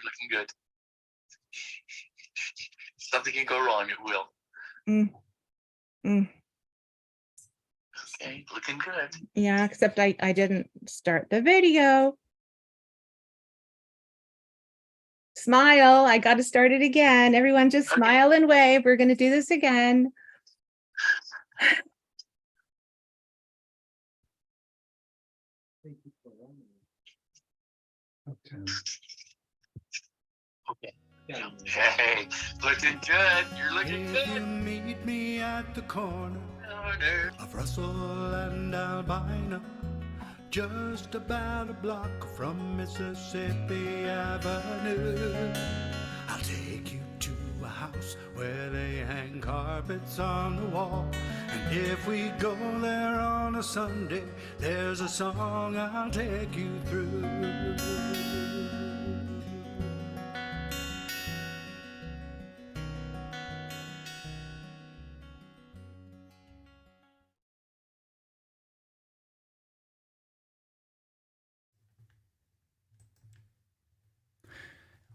looking good. Something can go wrong, it will. Okay, looking good. Yeah, except I didn't start the video. Smile. I got to start it again. Everyone just smile and wave. We're going to do this again. Okay. Hey, looking good. You're looking good. You meet me at the corner of Russell and Albina, just about a block from Mississippi Avenue. I'll take you to a house where they hang carpets on the wall, and if we go there on a Sunday, there's a song I'll take you through.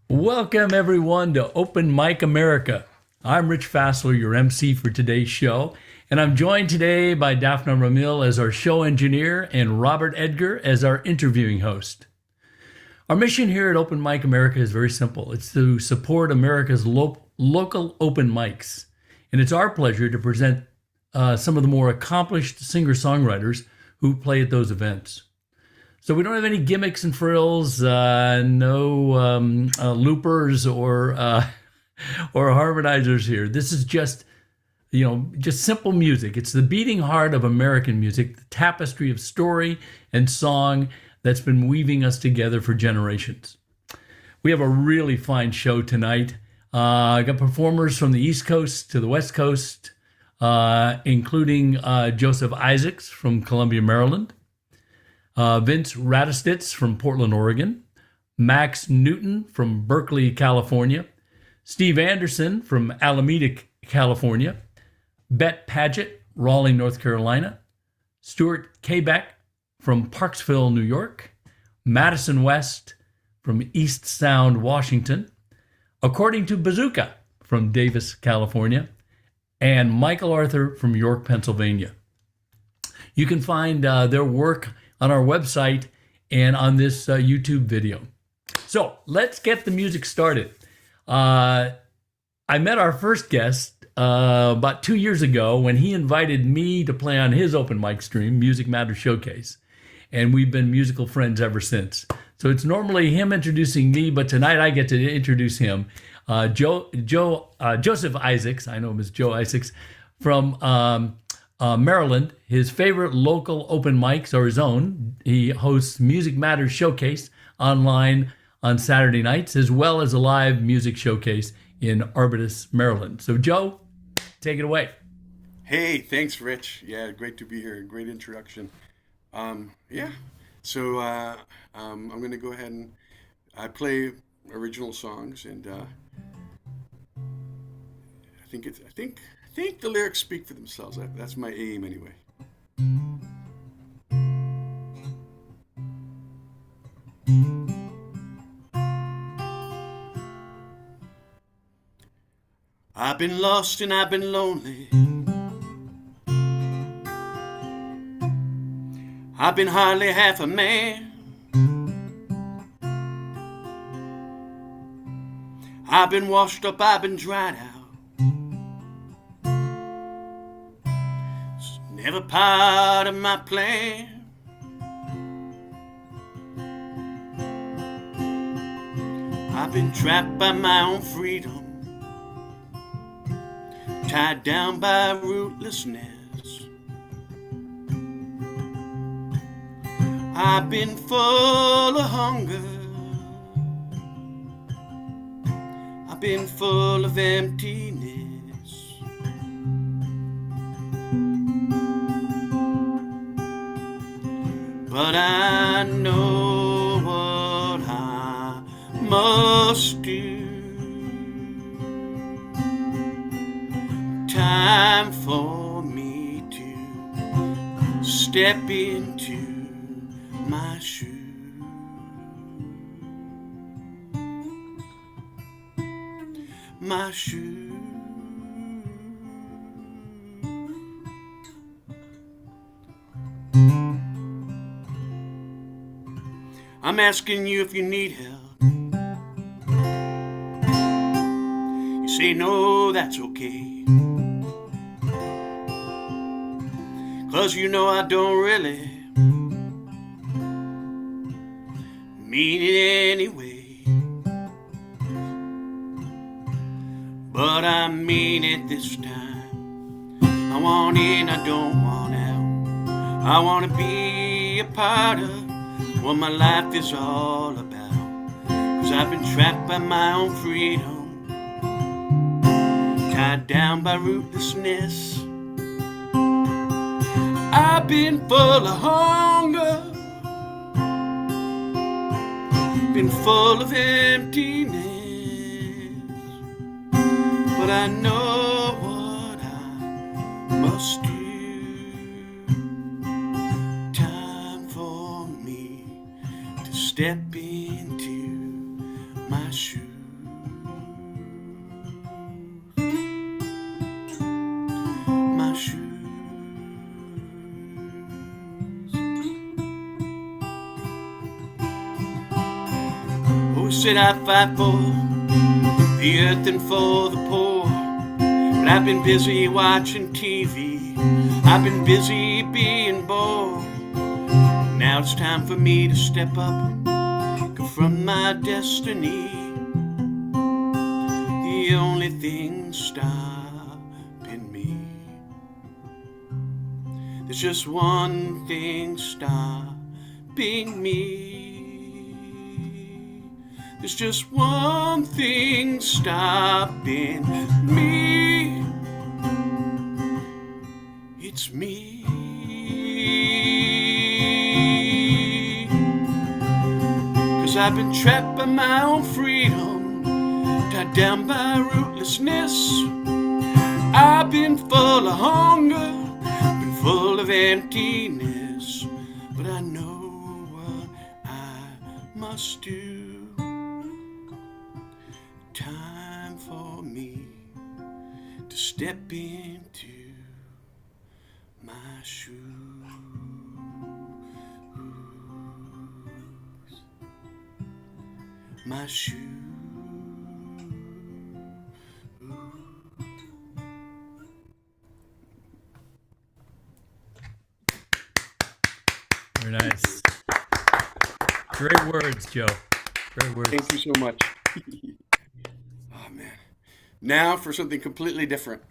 Welcome, everyone, to Open Mic America. I'm Rich Fassler, your MC for today's show, and I'm joined today by Daphne Ramil as our show engineer and Robert Edgar as our interviewing host. Our mission here at Open Mic America is very simple. It's to support America's local open mics, and it's our pleasure to present some of the more accomplished singer-songwriters who play at those events. So we don't have any gimmicks and frills, no loopers or harmonizers here. This is just simple music. It's the beating heart of American music, the tapestry of story and song that's been weaving us together for generations. We have a really fine show tonight. I got performers from the East Coast to the West Coast, including Joseph Isaacs from Columbia, Maryland. Vince Radistitz from Portland, Oregon, Max Newton from Berkeley, California, Steve Andersen from Alameda, California, Bet Paget, Raleigh, North Carolina, Stuart Kabak from Parksville, New York, Madison West from East Sound, Washington, According to Bazooka from Davis, California, and Michael Arthur from York, Pennsylvania. You can find their work on our website and on this YouTube video. So let's get the music started. I met our first guest about 2 years ago when he invited me to play on his open mic stream, Music Matters Showcase. And we've been musical friends ever since. So it's normally him introducing me, but tonight I get to introduce him. Joseph Isaacs, I know him as Joe Isaacs, from Maryland. His favorite local open mics are his own. He hosts Music Matters Showcase online on Saturday nights, as well as a live music showcase in Arbutus, Maryland. So Joe, take it away. Hey, thanks, Rich. Yeah, great to be here. Great introduction. So I'm going to go ahead and I play original songs, and I think the lyrics speak for themselves. That's my aim, anyway. I've been lost and I've been lonely. I've been hardly half a man. I've been washed up, I've been dried out. It's never part of my plan. I've been trapped by my own freedom, tied down by rootlessness. I've been full of hunger. I've been full of emptiness. But I know what I must do. Time for me to step into my shoe. my shoes. I'm asking you if you need help. You say no, that's okay. 'Cause you know I don't really mean it anyway. But I mean it this time. I want in, I don't want out. I want to be a part of what my life is all about. 'Cause I've been trapped by my own freedom, tied down by rootlessness. I've been full of hunger, been full of emptiness. But I know what I must do. Time for me to step into my shoes. My shoes. Who said I'd fight for the earth and for the poor? But I've been busy watching TV. I've been busy being bored. Now it's time for me to step up, confront my destiny. The only thing stopping me, there's just one thing stopping me. There's just one thing stopping me. It's me. 'Cause I've been trapped by my own freedom, tied down by rootlessness. I've been full of hunger, been full of emptiness. But I know what I must do. Time for me to step into my shoes. My shoes. Very nice. Great words, Joe. Great words. Thank you so much. Oh, man. Now for something completely different.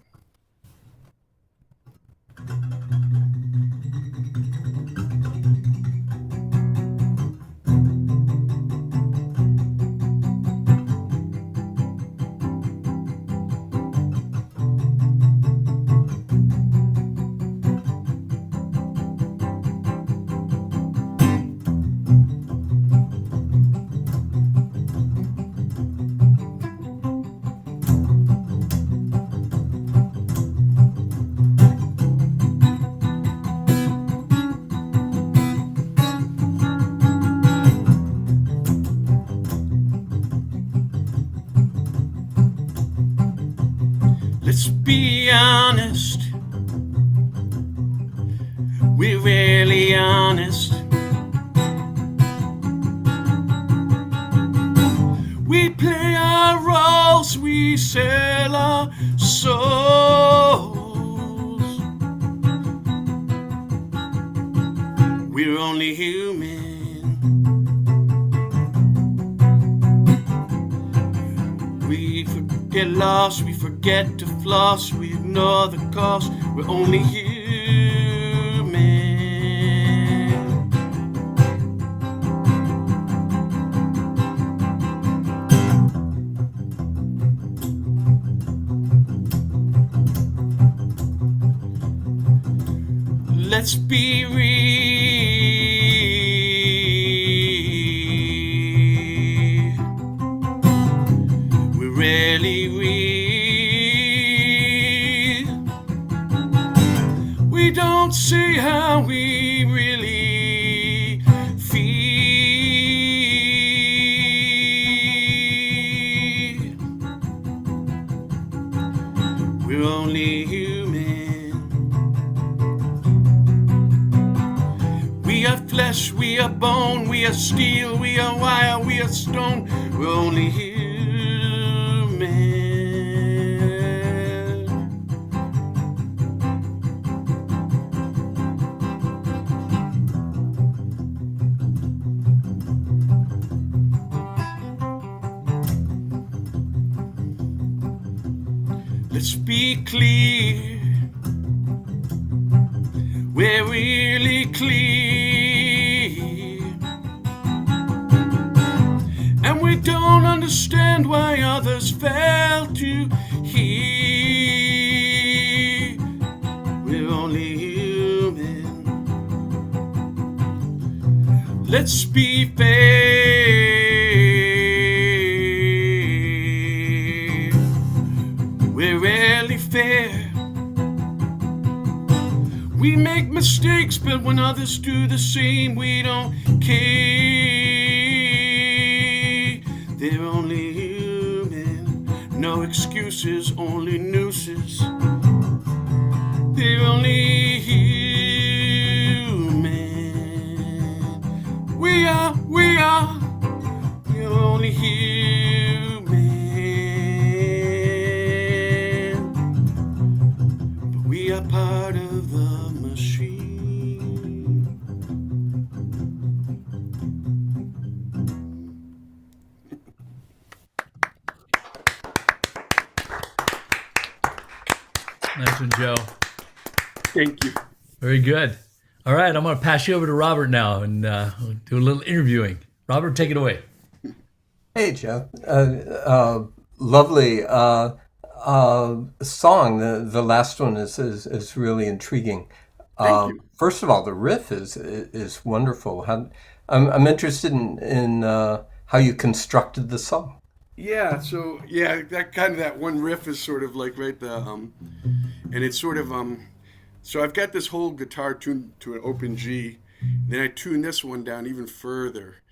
Let's be honest, we're really honest. We play our roles, we sell our souls. We're only human. We get lost, we forget to floss, we ignore the cost, we're only human. Let's be real. We're really real. We don't see how we really feel. only human. We are flesh, we are bone, we are steel, we are wire, we are stone. We're only human. Let's be clear, we're really clear, and we don't understand why others fail to hear. We're only human. Let's be fair. We're rarely fair. We make mistakes, but when others do the same, we don't care. They're only human. No excuses, only nooses. They're only human. We're only human. But we are part of the machine. Nice one, Joe. Thank you. Very good. All right, I'm going to pass you over to Robert now and we'll do a little interviewing. Robert, take it away. Hey, Joe. Lovely song. The last one is really intriguing. Thank you. First of all, the riff is wonderful. I'm interested in how you constructed the song. Yeah, so that one riff is sort of like and it's sort of so I've got this whole guitar tuned to an open G, then I tune this one down even further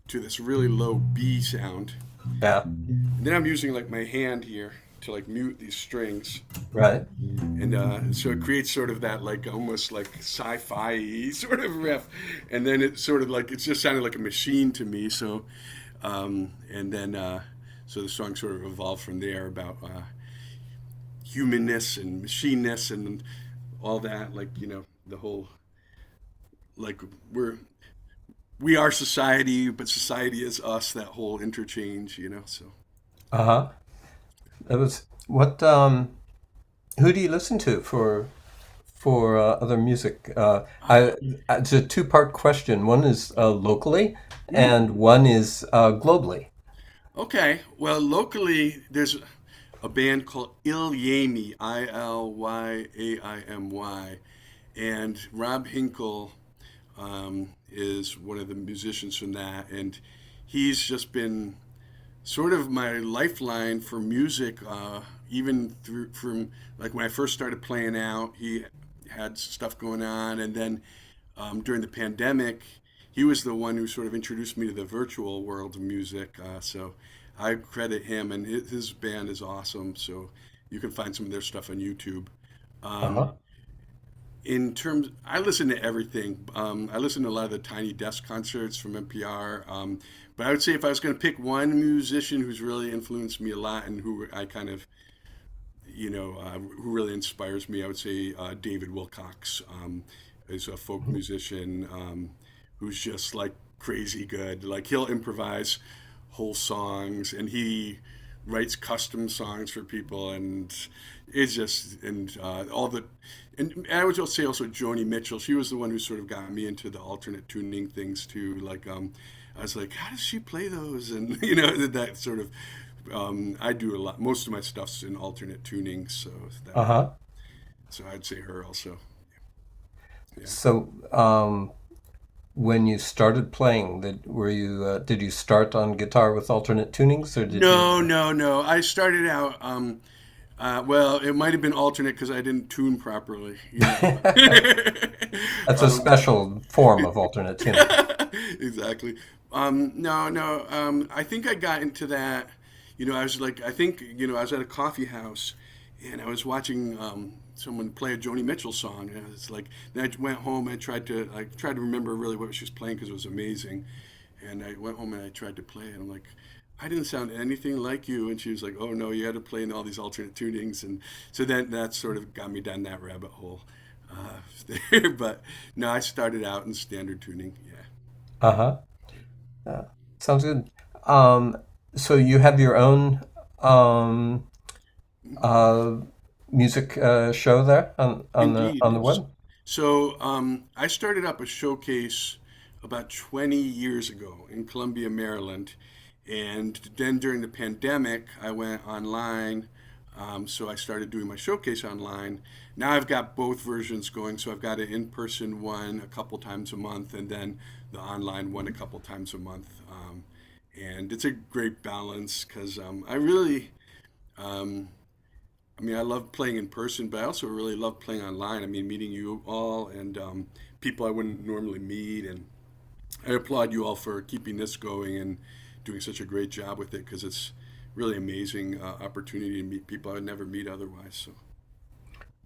to this really low B sound. Yeah. And then I'm using like my hand here to like mute these strings. Right. And so it creates sort of that like almost like sci-fi sort of riff. And then it's sort of like, it just sounded like a machine to me. So, so the song sort of evolved from there about humanness and machineness and all that, like, you know, the whole, like we are society, but society is us, that whole interchange, you know, so. Uh-huh. That was what who do you listen to for other music? It's a two-part question. One is locally and one is globally. Okay, well, locally, there's a band called Ilyaimy, Ilyaimy, and Rob Hinkle is one of the musicians from that, and he's just been sort of my lifeline for music, even from like when I first started playing out, he had stuff going on, and then during the pandemic, he was the one who sort of introduced me to the virtual world of music, so I credit him, and his band is awesome, so you can find some of their stuff on YouTube. In terms, I listen to everything. I listen to a lot of the Tiny Desk concerts from NPR. But I would say if I was going to pick one musician who's really influenced me a lot and who I kind of, you know, who really inspires me, I would say David Wilcox is a folk musician who's just like crazy good. Like he'll improvise whole songs and he writes custom songs for people, and it's just all the. And I would say also Joni Mitchell. She was the one who sort of got me into the alternate tuning things too. Like I was like, how does she play those? And you know that sort of. I do a lot. Most of my stuff's in alternate tuning, so. So I'd say her also. Yeah. So when you started playing, did you start on guitar with alternate tunings, or did No. I started out. Well, it might have been alternate because I didn't tune properly. You know? That's a special form of alternate tuning. Exactly. No. I think I got into that. You know, I was like, I think, you know, I was at a coffee house and I was watching someone play a Joni Mitchell song, and I was like, then I went home and tried to remember really what she was playing because it was amazing, and I went home and I tried to play it, and I'm like, I didn't sound anything like you, and she was like, oh no, you had to play in all these alternate tunings, and so then that sort of got me down that rabbit hole there. But no, I started out in standard tuning. Yeah. Uh-huh. Yeah. Sounds good. So you have your own uh, music show there on Indeed. the web? So I started up a showcase about 20 years ago in Columbia, Maryland. And then during the pandemic, I went online. So I started doing my showcase online. Now I've got both versions going. So I've got an in-person one a couple times a month, and then the online one a couple times a month. And it's a great balance because I really, I mean, I love playing in person, but I also really love playing online. I mean, meeting you all and people I wouldn't normally meet. And I applaud you all for keeping this going and doing such a great job with it because it's really amazing opportunity to meet people I would never meet otherwise. So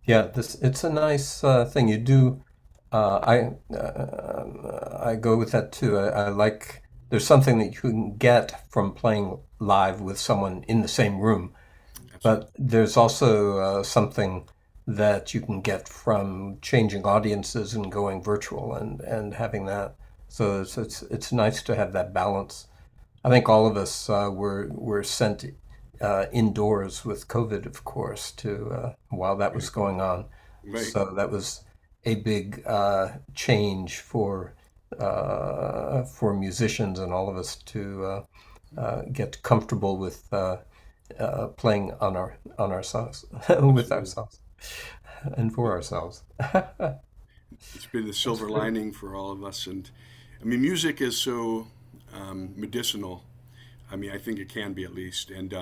Yeah, it's a nice thing you do. I go with that too. I like there's something that you can get from playing live with someone in the same room, but there's also something that you can get from changing audiences and going virtual and having that. So it's nice to have that balance. I think all of us were sent indoors with COVID, of course, to while that was going on. right. So that was a big change for musicians and all of us to get comfortable with playing on ourselves with ourselves and for ourselves. It's been the silver lining for all of us. And I mean, music is so medicinal. I mean, I think it can be at least. And,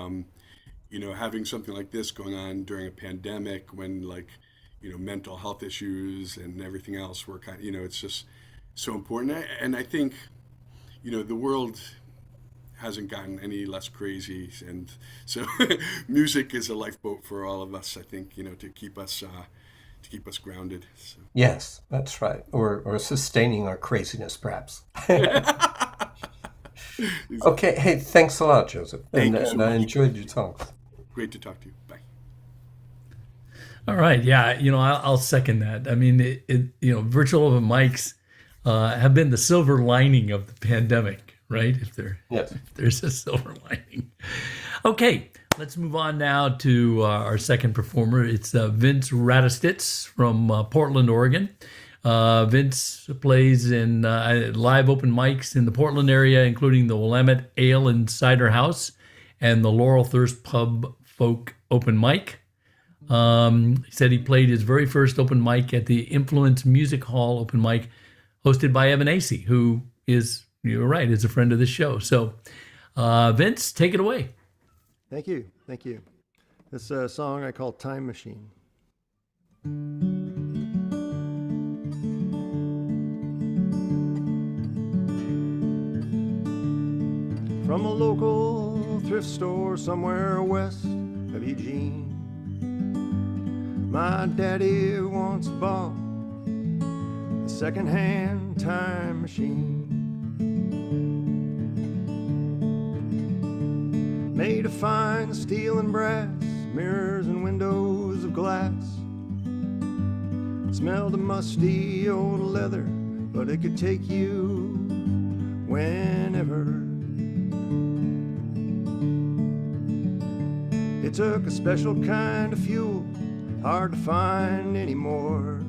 having something like this going on during a pandemic when mental health issues and everything else were it's just so important. And I think, the world hasn't gotten any less crazy. And so music is a lifeboat for all of us, I think, to keep us grounded. So. Yes, that's right. Or sustaining our craziness, perhaps. Okay, hey, thanks a lot, Joseph. Thank you so And I much. enjoyed your songs. Great to talk to you. Bye. All right. Yeah. I'll second that. I mean, virtual open mics have been the silver lining of the pandemic, right? Yes. If there's a silver lining. Okay. Let's move on now to our second performer. It's Vince Radistitz from Portland, Oregon. Vince plays in live open mics in the Portland area, including the Willamette Ale and Cider House and the Laurel Thirst Pub Folk Open Mic. He said he played his very first open mic at the Influence Music Hall open mic hosted by Evan Acey, who is, you're right, is a friend of the show. So, Vince, take it away. Thank you. Thank you. This song I call Time Machine. From a local thrift store somewhere west of Eugene, my daddy once bought a second-hand time machine. Made of fine steel and brass, mirrors and windows of glass. It smelled of musty old leather, but it could take you whenever. It took a special kind of fuel, hard to find anymore.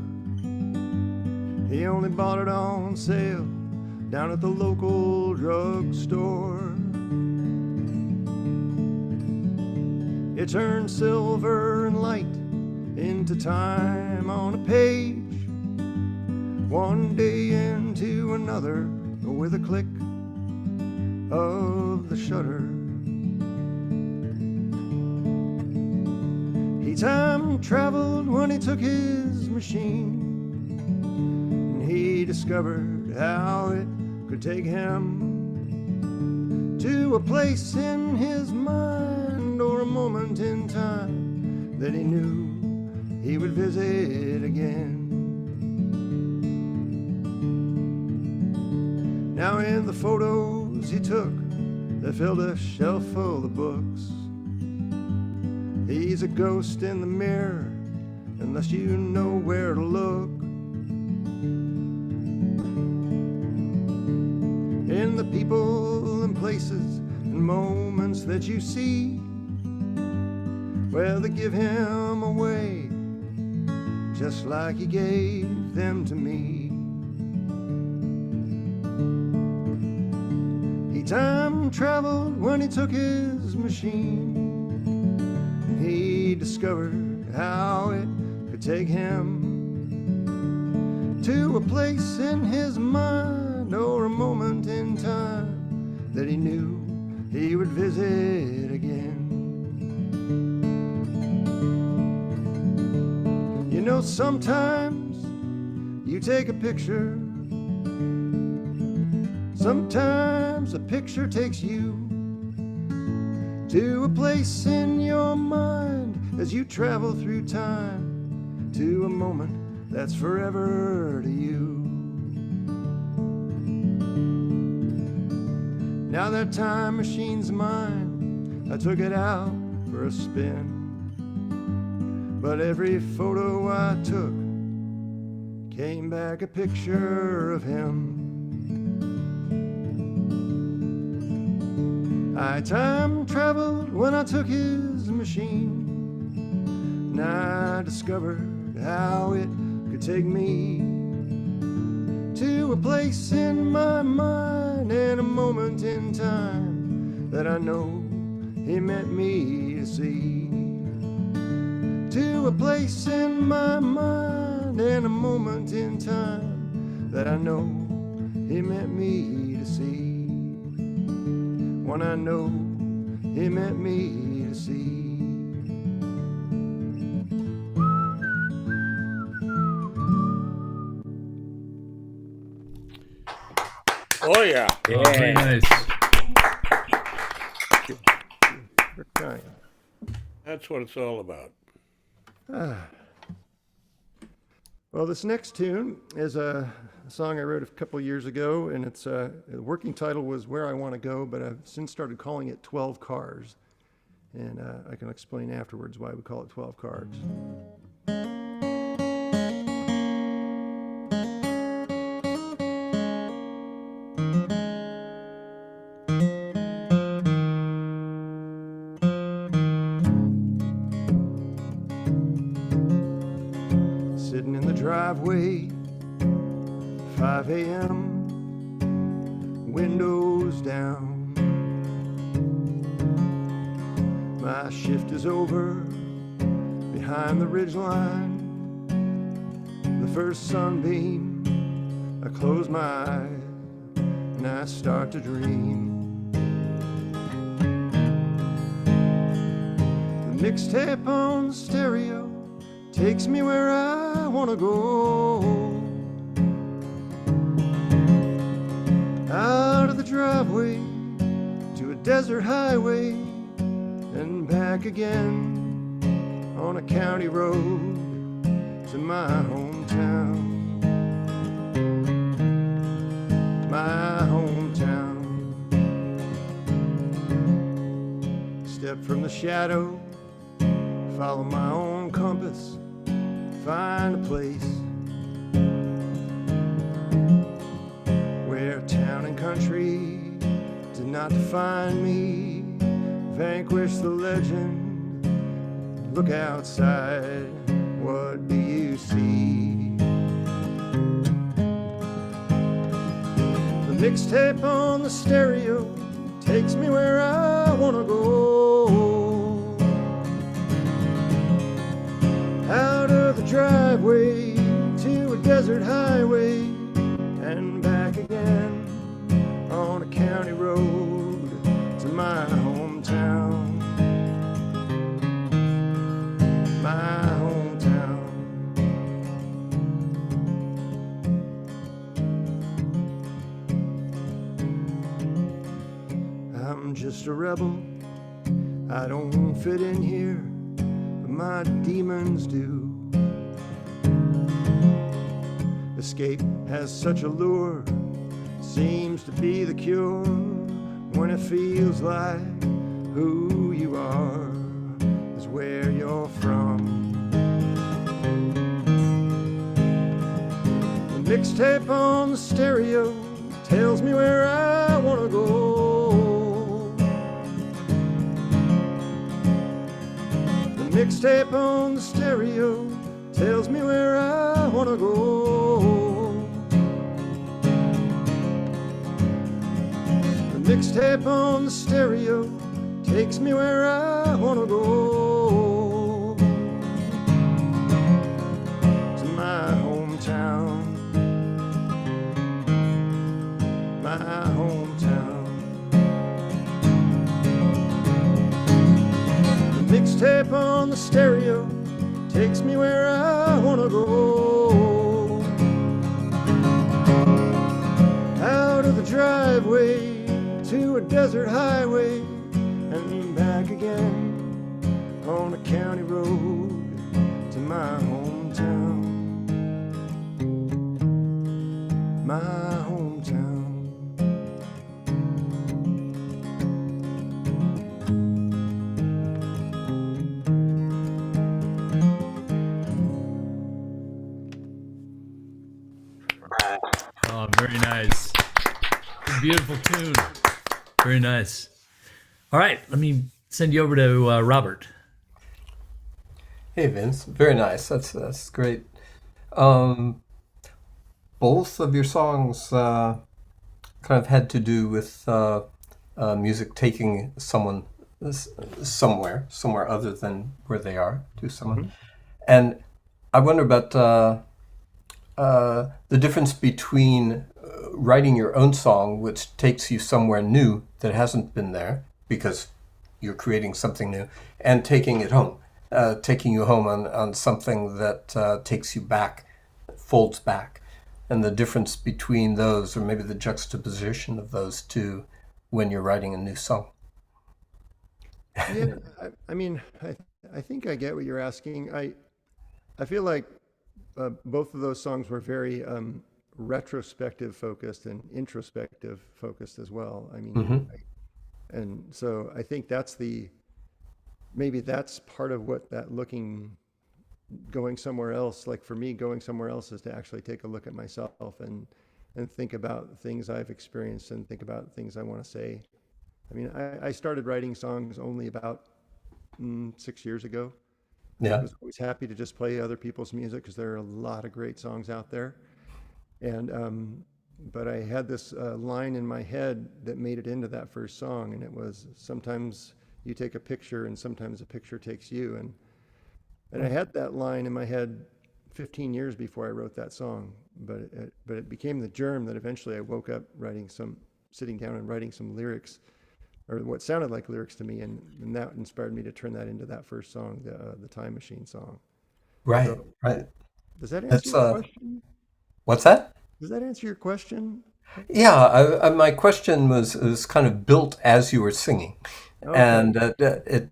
He only bought it on sale down at the local drugstore. It turned silver and light into time on a page, one day into another with a click of the shutter. He time traveled when he took his machine, and he discovered how it could take him to a place in his mind or a moment in time that he knew he would visit again. Now in the photos he took that filled a shelf full of books, he's a ghost in the mirror unless you know where to look. In the people and places and moments that you see, well, they give him away just like he gave them to me. He time traveled when he took his machine. He discovered how it could take him to a place in his mind or a moment in time that he knew he would visit again. You know, sometimes you take a picture, sometimes a picture takes you to a place in your mind as you travel through time to a moment that's forever to you. Now that time machine's mine, I took it out for a spin, but every photo I took came back a picture of him. I time traveled when I took his machine, and I discovered how it could take me to a place in my mind and a moment in time that I know he meant me to see. To a place in my mind and a moment in time that I know he meant me to see. One I know he meant me to see. Oh, yeah. Oh, very nice. We're trying. That's what it's all about. Well, this next tune is a song I wrote a couple years ago, and it's the working title was Where I Want to Go, but I've since started calling it 12 Cars, and I can explain afterwards why we call it 12 Cars. Sitting in the driveway, 5 a.m., windows down. My shift is over behind the ridgeline. The first sunbeam, I close my eyes and I start to dream. The mixtape on the stereo takes me where I want to go. Out of the driveway to a desert highway and back again on a county road to my hometown. My hometown. Step from the shadow, follow my own compass, find a place where town and country did not define me. Vanquish the legend, look outside, what do you see? The mixtape on the stereo takes me where I want to go. Out of the driveway to a desert highway and back again on a county road to my hometown. My hometown. I'm just a rebel, I don't fit in here, but my demons do. Escape has such a lure, seems to be the cure when it feels like who you are is where you're from. The mixtape on the stereo tells me where I wanna go. The mixtape on the stereo tells me where I wanna go. The mixtape on the stereo takes me where I wanna go. To my hometown, my hometown. The mixtape on the stereo takes me where I wanna go. Out of the driveway to a desert highway and back again on a county road to my hometown. My hometown. Oh, very nice. Beautiful tune. Very nice. All right, let me send you over to Robert. Hey, Vince. Very nice. That's great. Both of your songs kind of had to do with music taking someone somewhere other than where they are, to someone. And I wonder about the difference between writing your own song, which takes you somewhere new that hasn't been there because you're creating something new, and taking it home, taking you home on something that takes you back, folds back, and the difference between those, or maybe the juxtaposition of those two when you're writing a new song. Yeah, I mean, I think I get what you're asking. I feel like both of those songs were very retrospective focused and introspective focused as well. I mean, and so I think maybe that's part of what that going somewhere else, like for me, going somewhere else is to actually take a look at myself and think about things I've experienced and think about things I want to say. I mean, I started writing songs only about 6 years ago. Yeah. I was always happy to just play other people's music because there are a lot of great songs out there. And but I had this line in my head that made it into that first song, and it was, sometimes you take a picture and sometimes a picture takes you. And I had that line in my head 15 years before I wrote that song, but it became the germ that eventually I woke up sitting down and writing some lyrics, or what sounded like lyrics to me, and that inspired me to turn that into that first song, the Time Machine song. Right, So, right. does that answer your question? What's that? Does that answer your question? Yeah, my question was kind of built as you were singing, and it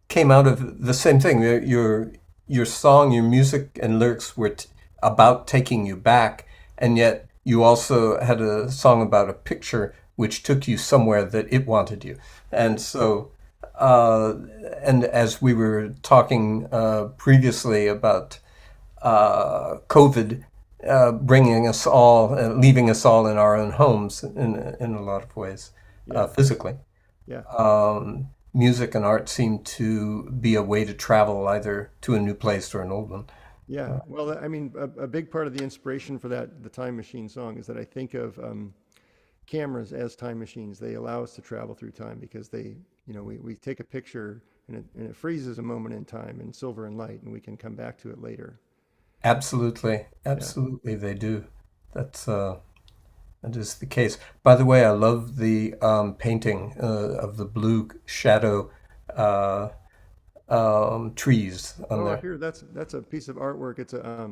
came out of the same thing. Your song, your music and lyrics were about taking you back, and yet you also had a song about a picture which took you somewhere that it wanted you. And so, and as we were talking previously about COVID bringing us all, leaving us all in our own homes in a lot of ways, physically. Yeah. Music and art seem to be a way to travel either to a new place or an old one. Yeah. Well, I mean, a big part of the inspiration for the Time Machine song is that I think of cameras as time machines. They allow us to travel through time because we take a picture and it freezes a moment in time in silver and light, and we can come back to it later. Absolutely, they do. That is the case. By the way, I love the painting of the blue shadow trees on there. Here, that's a piece of artwork. It's a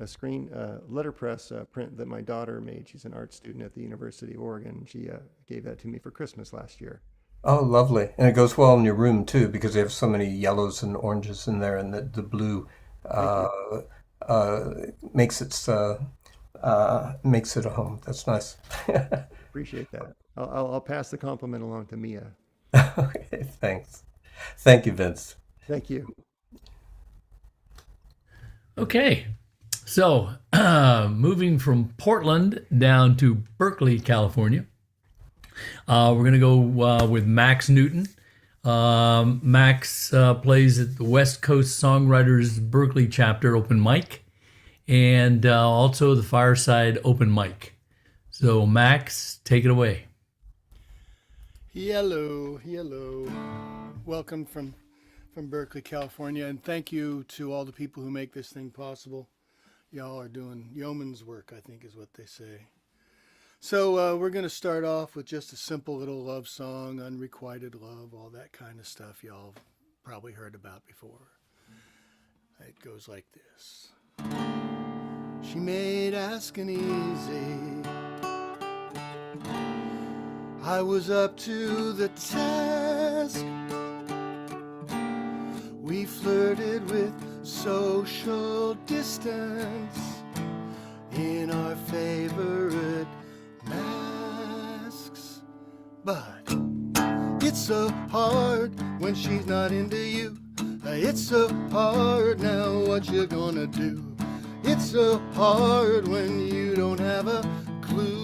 screen letterpress print that my daughter made. She's an art student at the University of Oregon. She gave that to me for Christmas last year. Oh, lovely. And it goes well in your room too because you have so many yellows and oranges in there, and the blue Thank uh, you. uh, makes it a home. That's nice. Appreciate that. I'll pass the compliment along to Mia. Okay, thanks. Thank you, Vince. Thank you. Okay. So, moving from Portland down to Berkeley, California, we're going to go with Max Newton. Max plays at the West Coast Songwriters Berkeley chapter open mic and also the Fireside open mic. So, Max, take it away. Hello. Welcome from Berkeley, California, and thank you to all the people who make this thing possible. Y'all are doing yeoman's work, I think is what they say. So we're going to start off with just a simple little love song, unrequited love, all that kind of stuff y'all probably heard about before. It goes like this. She made asking easy. I was up to the task. We flirted with social distance in our favorite masks. But it's so hard when she's not into you. It's so hard now, what you gonna do? It's so hard when you don't have a clue.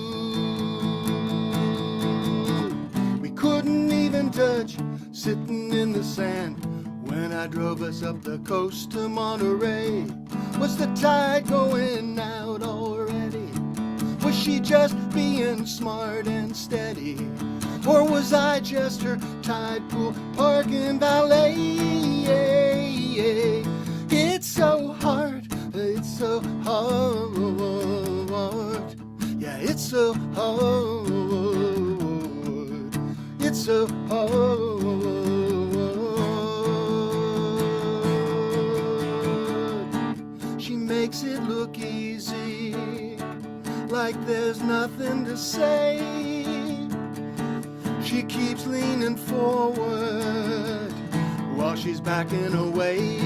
We couldn't even touch, sitting in the sand. When I drove us up the coast to Monterey, was the tide going out already? Was she just being smart and steady? Or was I just her tide pool parking valet? It's so hard, it's so hard. Yeah, it's so hard. It's so hard. Makes it look easy, like there's nothing to say. She keeps leaning forward while she's backing away.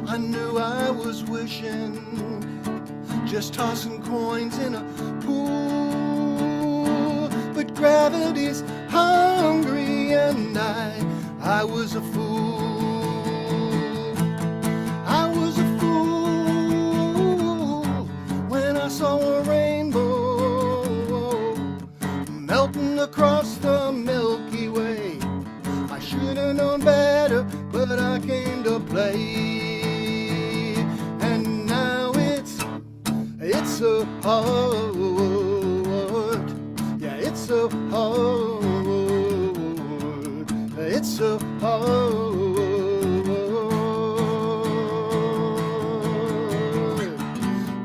I knew I was wishing, just tossing coins in a pool, but gravity's hungry and I was a fool. Saw a rainbow melting across the Milky Way. I should have known better, but I came to play. And now it's so hard. Yeah, it's so hard. It's so hard.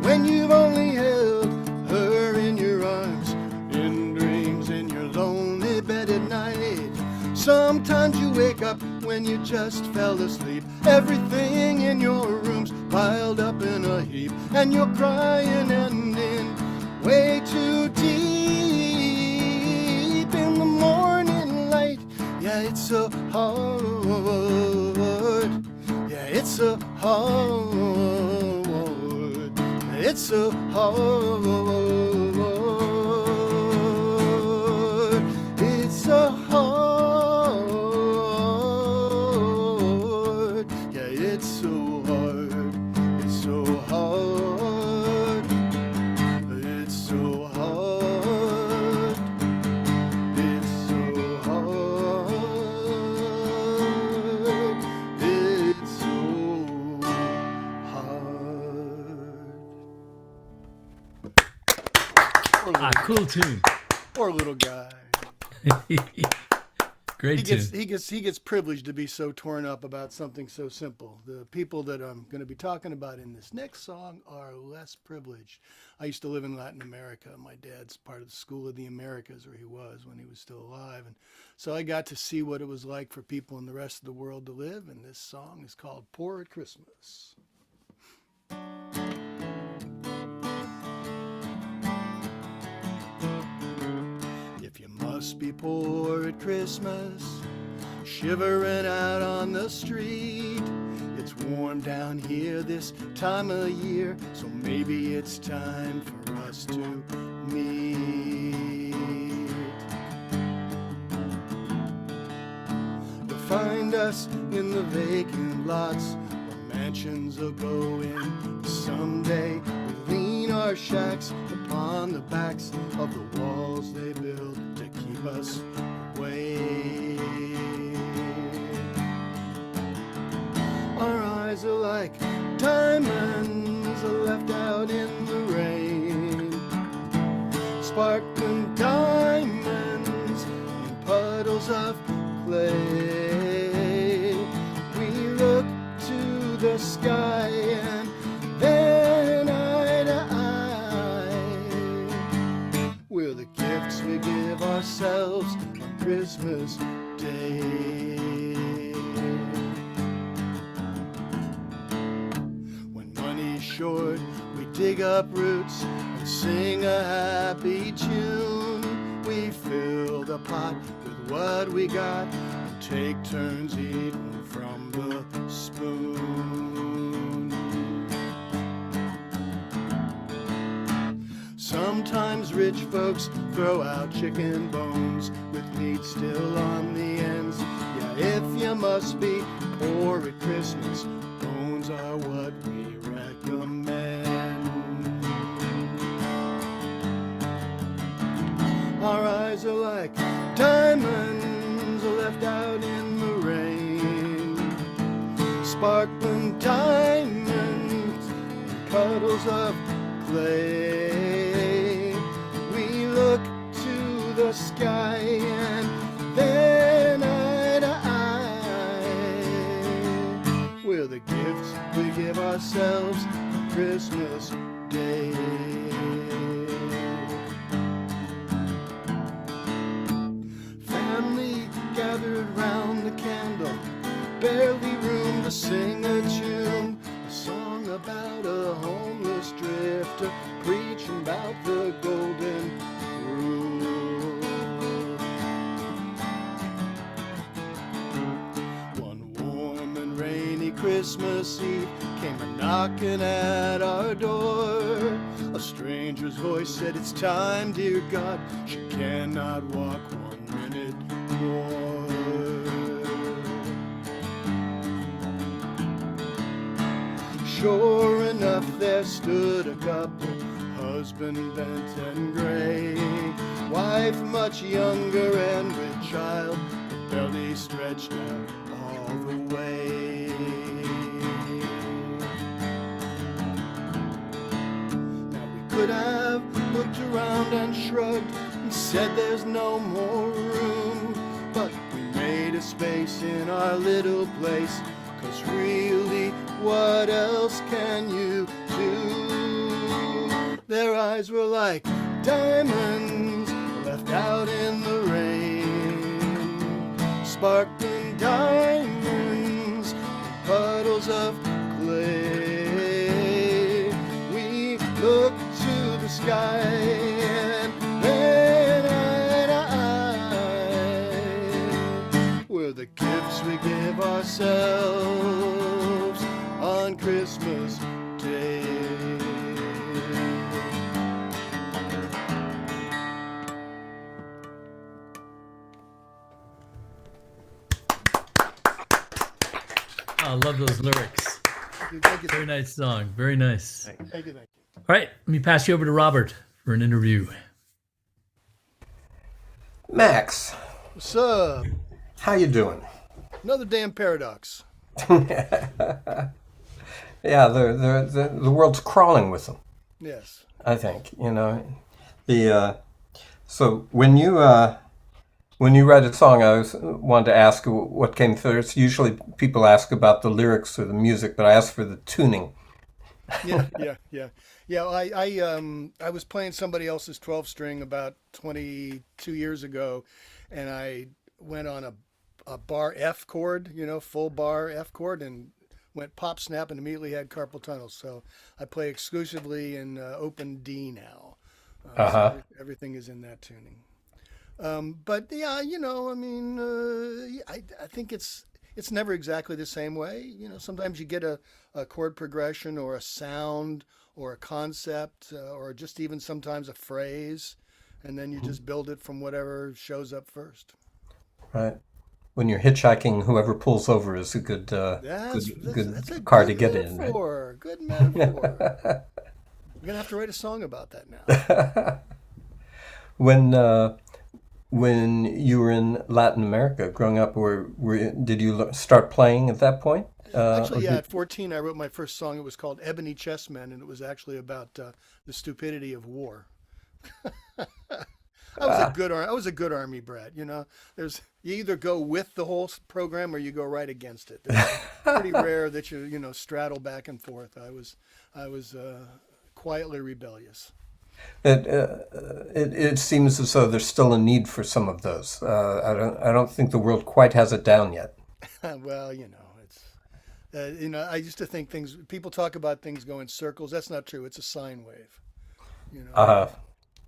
When you've only held her in your arms, in dreams, in your lonely bed at night. Sometimes you wake up when you just fell asleep. Everything in your room's piled up in a heap, and you're crying and in way too deep in the morning light. Yeah, it's so hard. Yeah, it's so hard. It's so hard. It's so hard. Yeah, it's so hard. It's so hard. It's so hard. It's so hard. It's so hard. Cool tune. Poor little guy. Great tune. He gets privileged to be so torn up about something so simple. The people that I'm going to be talking about in this next song are less privileged. I used to live in Latin America. My dad's part of the School of the Americas, where he was when he was still alive. And so I got to see what it was like for people in the rest of the world to live. And this song is called Poor at Christmas. If your mother must be poor at Christmas, shivering out on the street. It's warm down here this time of year, so maybe it's time for us to meet. You'll find us in the vacant lots where mansions will go in someday. We lean our shacks upon the backs of the walls they build to keep us away. Our eyes are like diamonds left out in the rain, sparkling diamonds in puddles of clay. We look to the sky and then eye to eye. We're the gifts we give ourselves on Christmas Day. Short, we dig up roots and sing a happy tune. We fill the pot with what we got and take turns eating from the spoon. Sometimes rich folks throw out chicken bones with meat still on the ends. Yeah, if you must be poor at Christmas, bones are what we recommend. Our eyes are like diamonds left out in the rain, sparkling diamonds, puddles of clay. We look to the sky and then eye to eye. We're the gifts we give ourselves on Christmas Day. Family gathered round the candle, barely room to sing a tune, a song about a homeless drifter preaching about the golden rule. One warm and rainy Christmas Eve came a knocking at our door. A stranger's voice said, "It's time, dear God, she cannot walk 1 minute more." Sure enough, there stood a couple, husband bent and gray, wife much younger and with child, the belly stretched out all the way. Now we could have looked around and shrugged and said there's no more room, but we made a space in our little place, 'cause really, what else can you do? Their eyes were like diamonds left out in the rain, sparkling diamonds in puddles of clay. We looked to the sky and then eye to eye. We're the gifts we give ourselves on Christmas Day. I love those lyrics. Thank you. Very nice song. Very nice. Thank you. All right, let me pass you over to Robert for an interview. Max, What's up? how you doing? Another damn paradox. Yeah, the world's crawling with them. Yes. I think so when you write a song, wanted to ask what came first. Usually people ask about the lyrics or the music, but I asked for the tuning. Yeah. I was playing somebody else's 12-string about 22 years ago, and I went on a bar F chord, full bar F chord, and went pop snap and immediately had carpal tunnel. So I play exclusively in open D now. So everything is in that tuning. But yeah, I mean, I think it's never exactly the same way. Sometimes you get a chord progression or a sound or a concept or just even sometimes a phrase, and then you just build it from whatever shows up first. Right. When you're hitchhiking, whoever pulls over is a good That's a car good to get in, right? metaphor. Good metaphor. We're gonna have to write a song about that now. When you were in Latin America growing up, did you start playing at that point? Actually, yeah, at 14, I wrote my first song. It was called Ebony Chessmen, and it was actually about the stupidity of war. I was a good army brat. You either go with the whole program or you go right against it. It's pretty rare that you straddle back and forth. I was quietly rebellious. It seems as though there's still a need for some of those. I don't think the world quite has it down yet. Well, it's I used to think people talk about things go in circles. That's not true. It's a sine wave.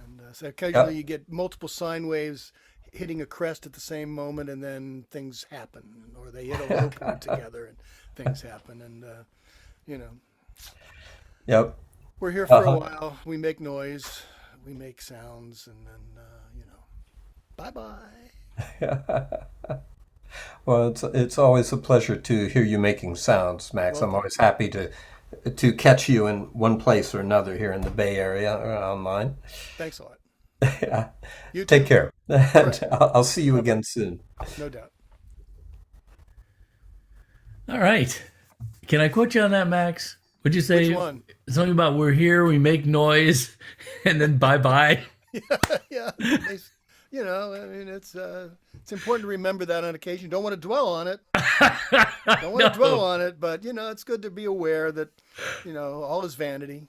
And so occasionally you get multiple sine waves hitting a crest at the same moment, and then things happen, or they hit a low point together, and things happen, and Yep. We're here for a while. We make noise, we make sounds, and then bye-bye. Well, it's always a pleasure to hear you making sounds, Max. I'm always happy to catch you in one place or another here in the Bay Area or online. Thanks a lot. Yeah. You Take too. care. Right. I'll see you again soon. No doubt. All right. Can I quote you on that, Max? Would you say Which one? something about we're here, we make noise, and then bye-bye? Yeah. I mean, it's important to remember that on occasion. Don't want to dwell on it. Don't want to dwell on it, but it's good to be aware that all is vanity.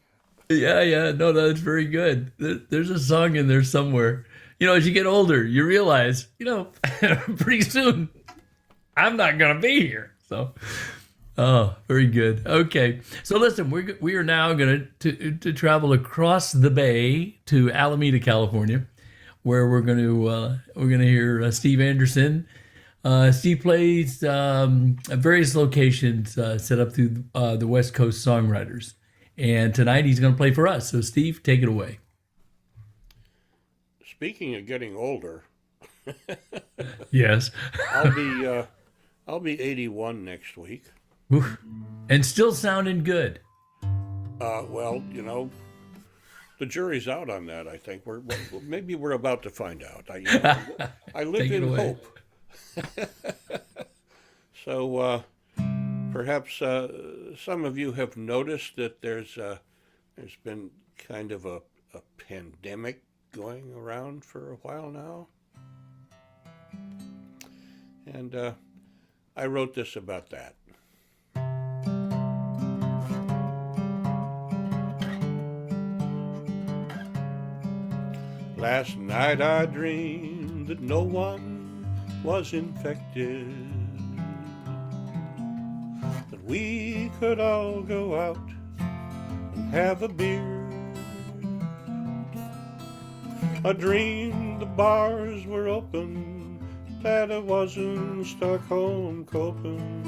Yeah. No, that's very good. There's a song in there somewhere. As you get older, you realize, pretty soon I'm not going to be here. So, oh, very good. Okay. So listen, we are now going to travel across the bay to Alameda, California, where we're going to hear Steve Andersen. Steve plays at various locations set up through the West Coast Songwriters. And tonight he's going to play for us. So Steve, take it away. Speaking of getting older, Yes. I'll be 81 next week. Oof. And still sounding good. Well, the jury's out on that. I think maybe we're about to find out. I live Take it in away. hope. So perhaps some of you have noticed that there's been kind of a pandemic going around for a while now, and I wrote this about that. Last night I dreamed that no one was infected, that we could all go out and have a beer. I dreamed the bars were open, that I wasn't stuck home coping.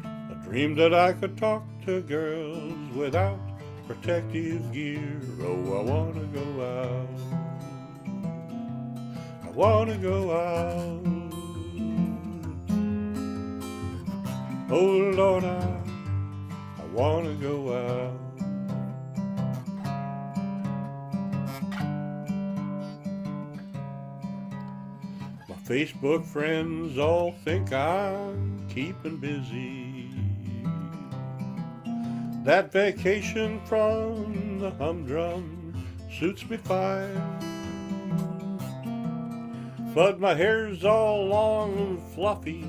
I dreamed that I could talk to girls without protective gear. Oh, I wanna go out. I wanna go out. Oh Lord, I wanna go out. My Facebook friends all think I'm keeping busy. That vacation from the humdrum suits me fine, but my hair's all long and fluffy,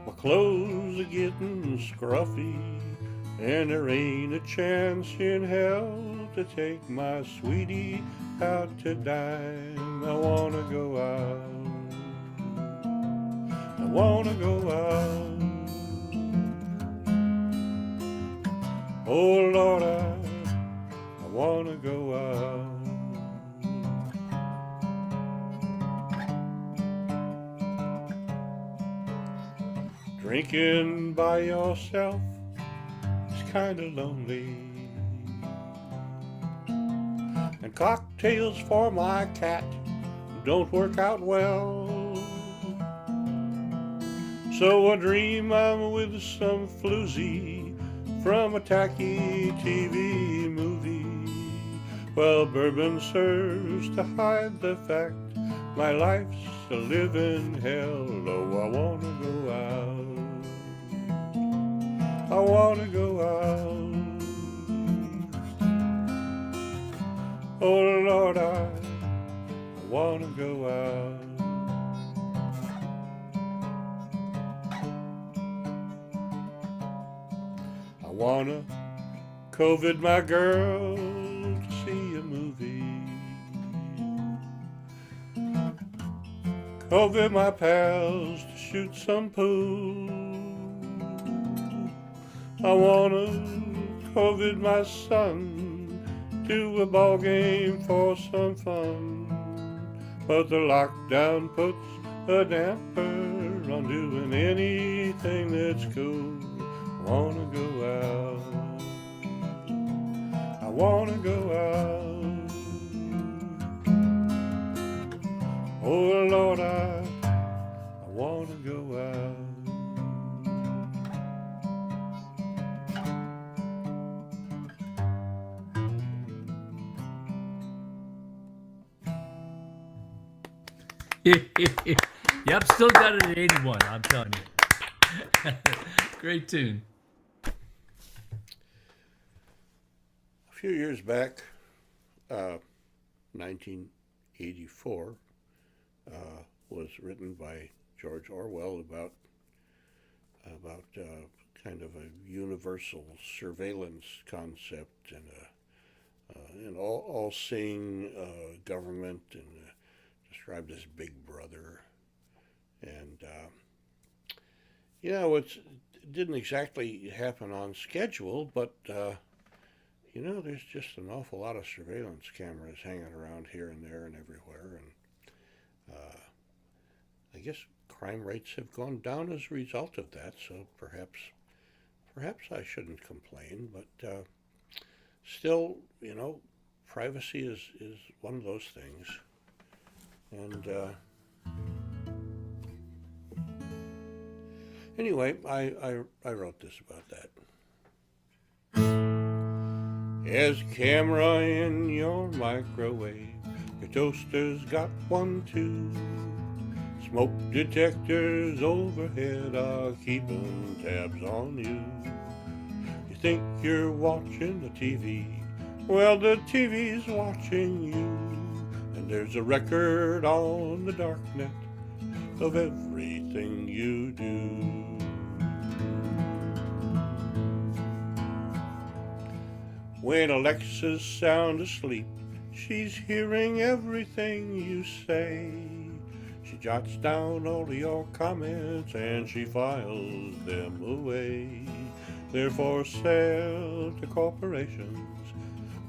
my clothes are getting scruffy, and there ain't a chance in hell to take my sweetie out to dine. I wanna go out. I wanna go out. Oh Lord, I wanna go out. Drinking by yourself is kinda lonely. And cocktails for my cat don't work out well. So I dream I'm with some floozy from a tacky TV movie. Well, bourbon serves to hide the fact my life's a living hell. Oh, I wanna go out. I wanna go out. Oh Lord, I wanna go out. I wanna COVID my girl to see a movie. COVID my pals to shoot some pool. I wanna COVID my son to a ball game for some fun. But the lockdown puts a damper on doing anything that's cool. I wanna go out. I wanna go out. Oh Lord, I wanna go out. Yep, still got it at 81, I'm telling you. Great tune. A few years back, 1984, was written by George Orwell about kind of a universal surveillance concept and an all-seeing government, and described as Big Brother. And it didn't exactly happen on schedule, but there's just an awful lot of surveillance cameras hanging around here and there and everywhere, and I guess crime rates have gone down as a result of that. So perhaps I shouldn't complain, but still, privacy is one of those things. And anyway, I wrote this about that. As camera in your microwave, your toaster's got one too. Smoke detectors overhead are keeping tabs on you. You think you're watching the TV, well, the TV's watching you. And there's a record on the darknet of everything you do. When Alexa's sound asleep, she's hearing everything you say. She jots down all of your comments and she files them away. They're for sale to corporations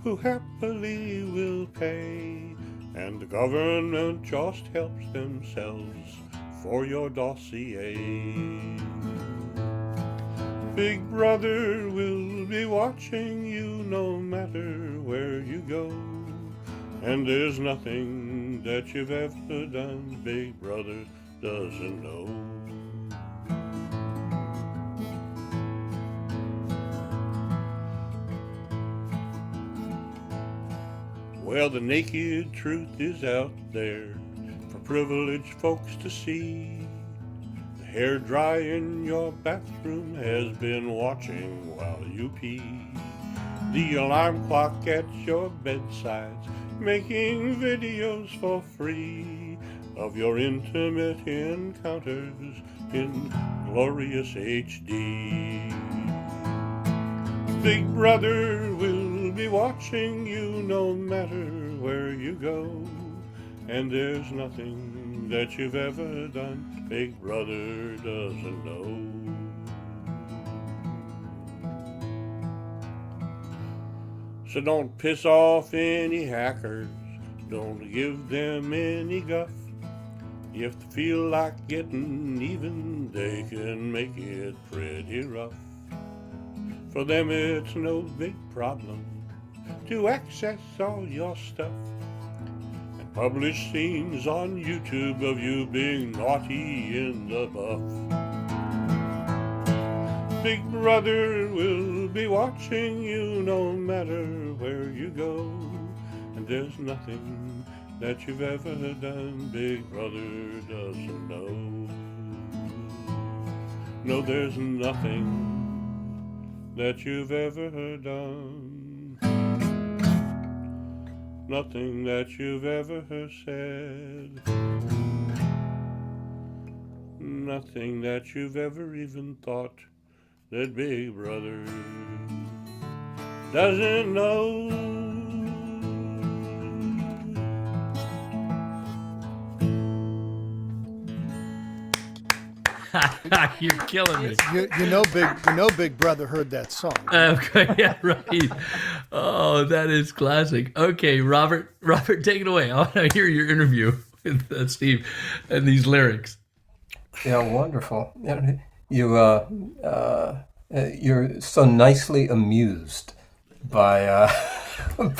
who happily will pay. And the government just helps themselves for your dossier. Big Brother will be watching you no matter where you go. And there's nothing that you've ever done Big Brother doesn't know. Well, the naked truth is out there for privileged folks to see. The hairdryer in your bathroom has been watching while you pee. The alarm clock at your bedside's making videos for free of your intimate encounters in glorious HD. Big Brother will be watching you no matter where you go. And there's nothing that you've ever done Big Brother doesn't know. So don't piss off any hackers, don't give them any guff. If they feel like getting even, they can make it pretty rough. For them it's no big problem to access all your stuff and publish scenes on YouTube of you being naughty in the buff. Big Brother will be watching you no matter where you go, and there's nothing that you've ever done Big Brother doesn't know. No, there's nothing that you've ever done, nothing that you've ever said, nothing that you've ever even thought that Big Brother doesn't know. You're killing me. Big Brother heard that song. Okay, yeah, right. Oh, that is classic. Okay, Robert, take it away. I want to hear your interview with Steve and these lyrics. Yeah, wonderful. You're so nicely amused by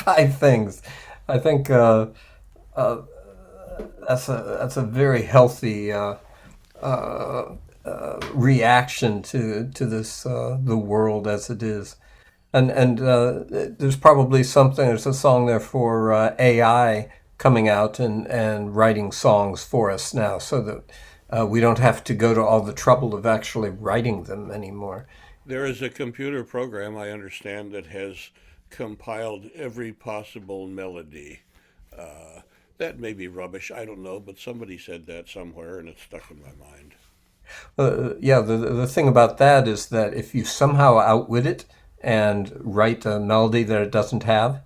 by things. I think that's a very healthy reaction to this the world as it is, and there's probably there's a song there for AI coming out and writing songs for us now, so that we don't have to go to all the trouble of actually writing them anymore. There is a computer program, I understand, that has compiled every possible melody. That may be rubbish, I don't know, but somebody said that somewhere and it stuck in my mind. Yeah, the thing about that is that if you somehow outwit it and write a melody that it doesn't have,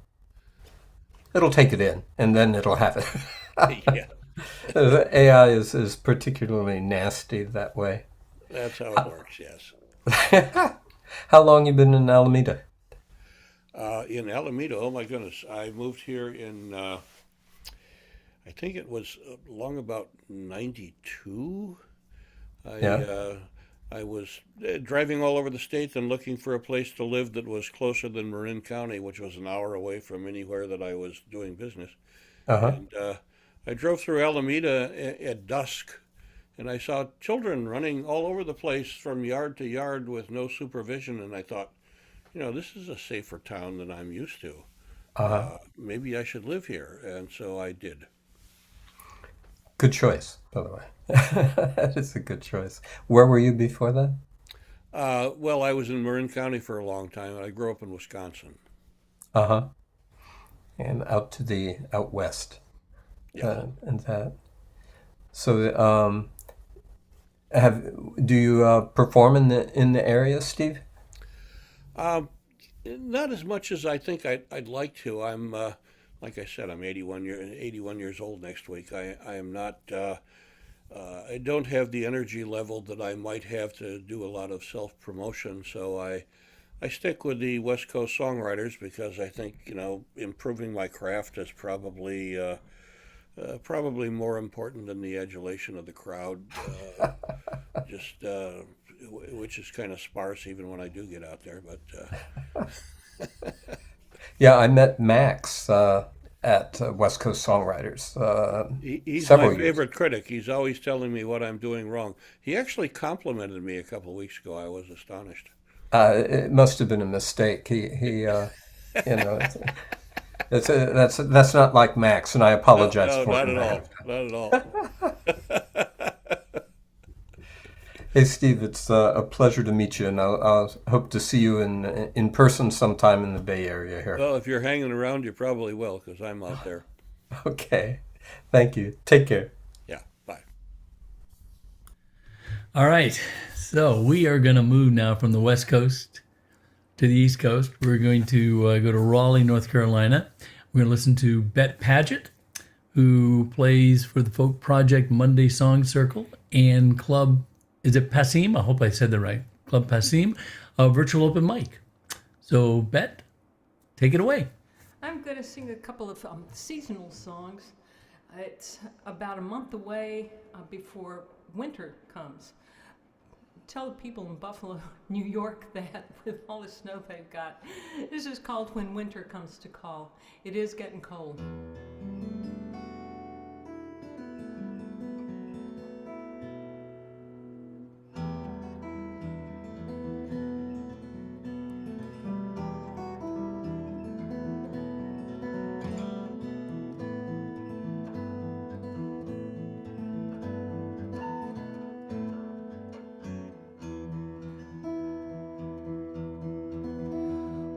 it'll take it in, and then it'll have it. Yeah. AI is particularly nasty that way. That's how it works, yes. How long you been in Alameda? In Alameda, oh my goodness, I moved here in, I think it was along about 92. I was driving all over the state and looking for a place to live that was closer than Marin County, which was an hour away from anywhere that I was doing business. And I drove through Alameda at dusk, and I saw children running all over the place from yard to yard with no supervision, and I thought, this is a safer town than I'm used to. Maybe I should live here, and so I did. Good choice, by the way. That is a good choice. Where were you before that? Well, I was in Marin County for a long time, and I grew up in Wisconsin. And out west. Yeah. And that. So, do you perform in the area, Steve? Not as much as I think I'd like to. I'm like I said, I'm 81 years old next week. I am not. I don't have the energy level that I might have to do a lot of self-promotion. So I stick with the West Coast songwriters because I think improving my craft is probably more important than the adulation of the crowd. Which is kind of sparse even when I do get out there. But yeah, I met Max at West Coast Songwriters. He's several my years. favorite critic. He's always telling me what I'm doing wrong. He actually complimented me a couple of weeks ago. I was astonished. It must have been a mistake. He that's not like Max, and I apologize No, for not it. Not at all. Hey, Steve, it's a pleasure to meet you, and I'll hope to see you in person sometime in the Bay Area here. Well, if you're hanging around, you probably will, because I'm out there. Okay. Thank you. Take care. Yeah, bye. All right. So we are going to move now from the West Coast to the East Coast. We're going to go to Raleigh, North Carolina. We're going to listen to Bet Paget, who plays for the folk project Monday Song Circle and Club, is it Passim? I hope I said that right. Club Passim, a virtual open mic. So, Bet, take it away. I'm going to sing a couple of seasonal songs. It's about a month away before winter comes. Tell the people in Buffalo, New York, that with all the snow they've got, this is called When Winter Comes to Call. It is getting cold.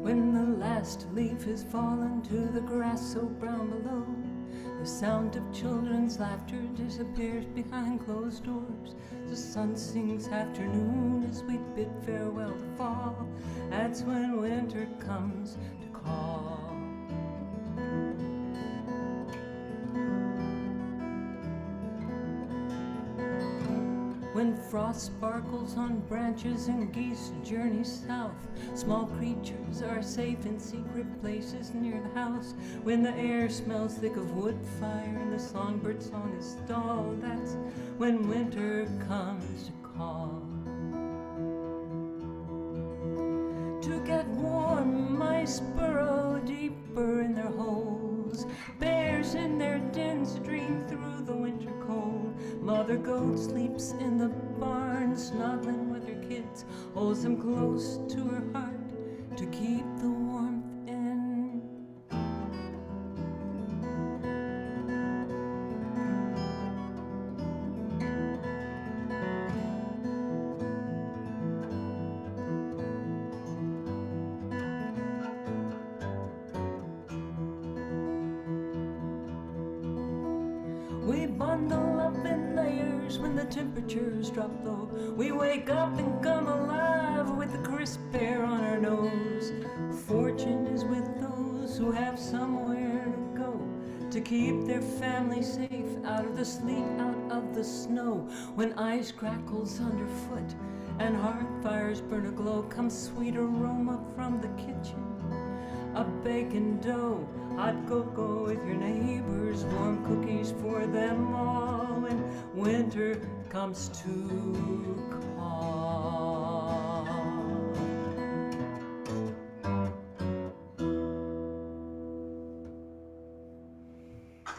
When the last leaf has fallen to the grass so brown below, the sound of children's laughter disappears behind closed doors. The sun sings afternoon as we bid farewell to fall. That's when winter comes to call. When frost sparkles on branches and geese journey south, small creatures are safe in secret places near the house. When the air smells thick of wood fire and the songbird song is stalled, that's when winter comes to call. To get warm, mice burrow deeper in their holes. Bears in their dens dream through the winter cold. Mother goat sleeps in the barn, snuggling with her kids, holds them close to her heart to keep the warmth in. We bundle up in layers when the temperatures drop low. We wake up and come alive with the crisp air on our nose. Fortune is with those who have somewhere to go, to keep their family safe out of the sleet, out of the snow. When ice crackles underfoot and hearth fires burn aglow, comes sweet aroma from the kitchen. A baking dough, hot cocoa with your neighbors, warm cookies for them all when winter comes to call.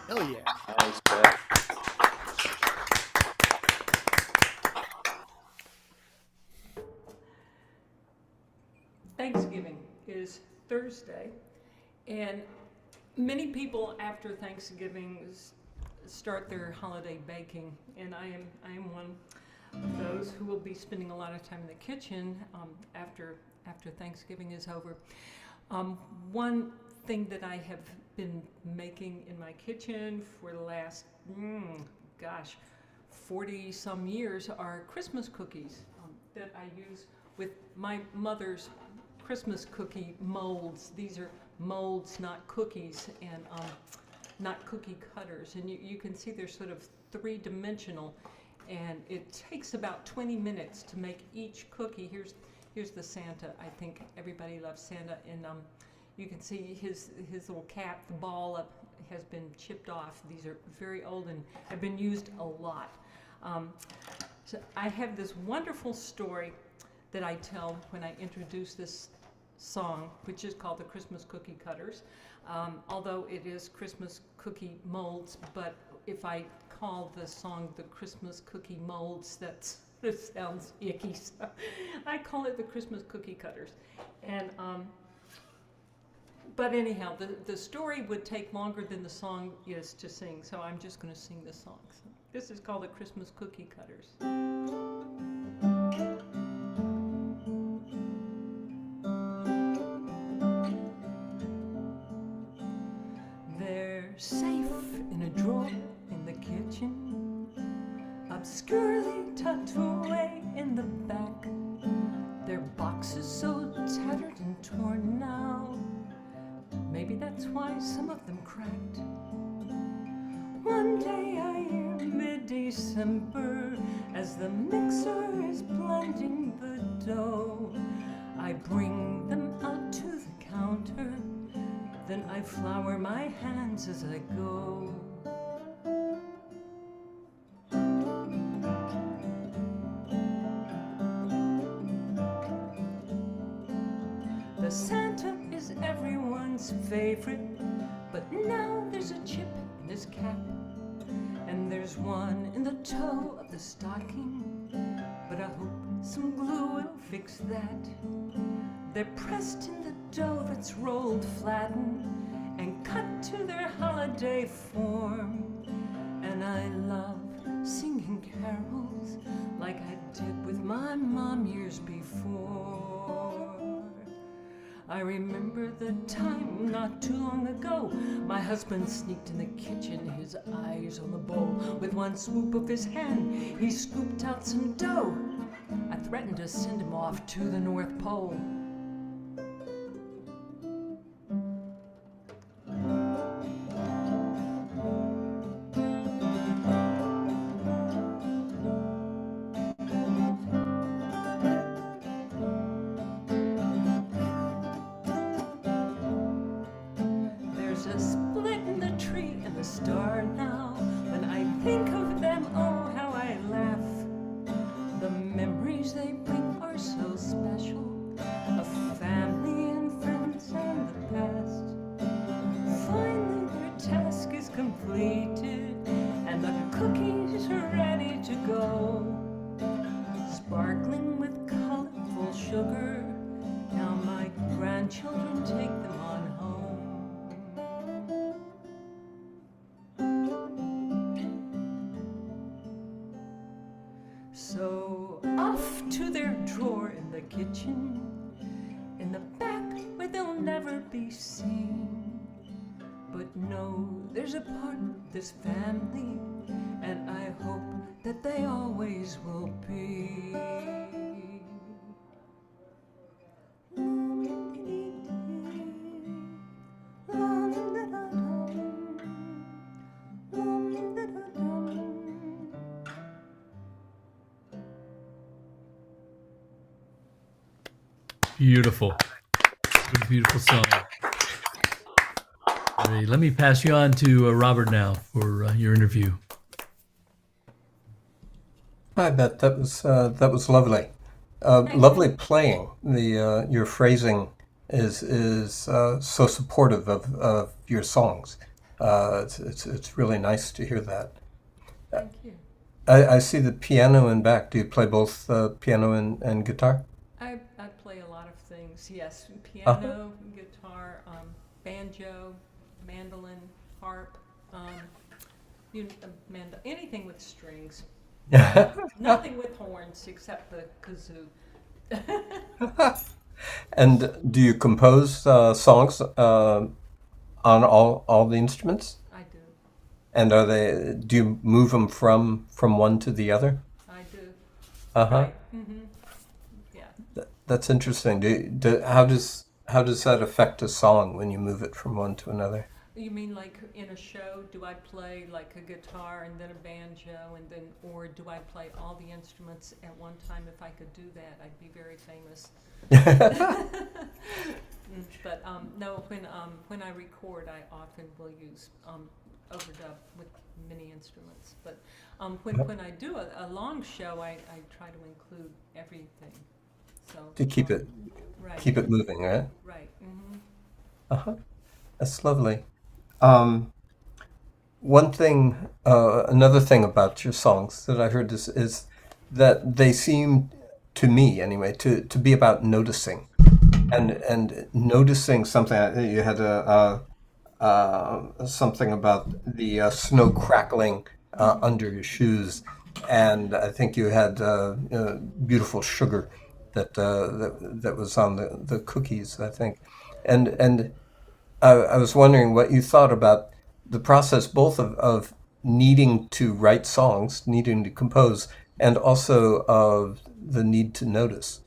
Hell yeah. Nice, Beth. Thanksgiving is Thursday, and many people after Thanksgiving start their holiday baking, and I am one of those who will be spending a lot of time in the kitchen after Thanksgiving is over. One thing that I have been making in my kitchen for the last 40 some years are Christmas cookies that I use with my mother's Christmas cookie molds. These are molds, not cookies, and not cookie cutters. And you can see they're sort of three-dimensional, and it takes about 20 minutes to make each cookie. Here's the Santa. I think everybody loves Santa, and you can see his little cap, the ball up, has been chipped off. These are very old and have been used a lot. So I have this wonderful story that I tell when I introduce this song, which is called the Christmas Cookie Cutters, although it is Christmas cookie molds. But if I call the song the Christmas Cookie Molds, that sounds icky, so I call it the Christmas Cookie Cutters. And but anyhow, the story would take longer than the song is to sing, so I'm just going to sing the song. So this is called the Christmas Cookie Cutters. They're safe in a drawer in the kitchen, obscurely tucked away in the back. Their boxes so tattered and torn now, maybe that's why some of them cracked. One day I hear mid-December, as the mixer is blending the dough, I bring them out to the counter, then I flour my hands as I go. Santa is everyone's favorite, but now there's a chip in his cap, and there's one in the toe of the stocking, but I hope some glue will fix that. They're pressed in the dough that's rolled, flattened, and cut to their holiday form. And I love singing carols like I did with my mom years before. I remember the time not too long ago, my husband sneaked in the kitchen, his eyes on the bowl. With one swoop of his hand, he scooped out some dough. I threatened to send him off to the North Pole. There's a split in the tree and the star now. When I think of them, oh, how I laugh. The memories they bring are so special, of family and friends and the past. Finally their task is completed, and the cookies are ready to go. Sparkling with colorful sugar, now my grandchildren take them on home. So off to their drawer in the kitchen, in the back where they'll never be seen. But no, there's a part of this family, and I hope that they always will be. Beautiful. What a beautiful song. All right, let me pass you on to Robert now for your interview. I bet that was lovely. Lovely playing. Your phrasing is so supportive of your songs. It's really nice to hear that. Thank you. I see the piano in back. Do you play both piano and guitar? I play a lot of things, yes. Piano, guitar, banjo, mandolin, harp, anything with strings. Nothing with horns except the kazoo. And do you compose songs on all the instruments? I do. And do you move them from one to the other? I do. Uh-huh. Right. Mm-hmm. Yeah. That's interesting. How does that affect a song when you move it from one to another? You mean like in a show, do I play like a guitar and then a banjo and then, or do I play all the instruments at one time? If I could do that, I'd be very famous. But no, when I record, I often will use overdub with many instruments. But when I do a long show, I try to include everything. So To keep it moving, right? Right. Mm-hmm. Uh-huh. That's lovely. Another thing about your songs that I heard is that they seem, to me anyway, to be about noticing, and noticing something. You had something about the snow crackling under your shoes, and I think you had beautiful sugar that was on the cookies, I think, and I was wondering what you thought about the process, both of needing to write songs, needing to compose, and also of the need to notice.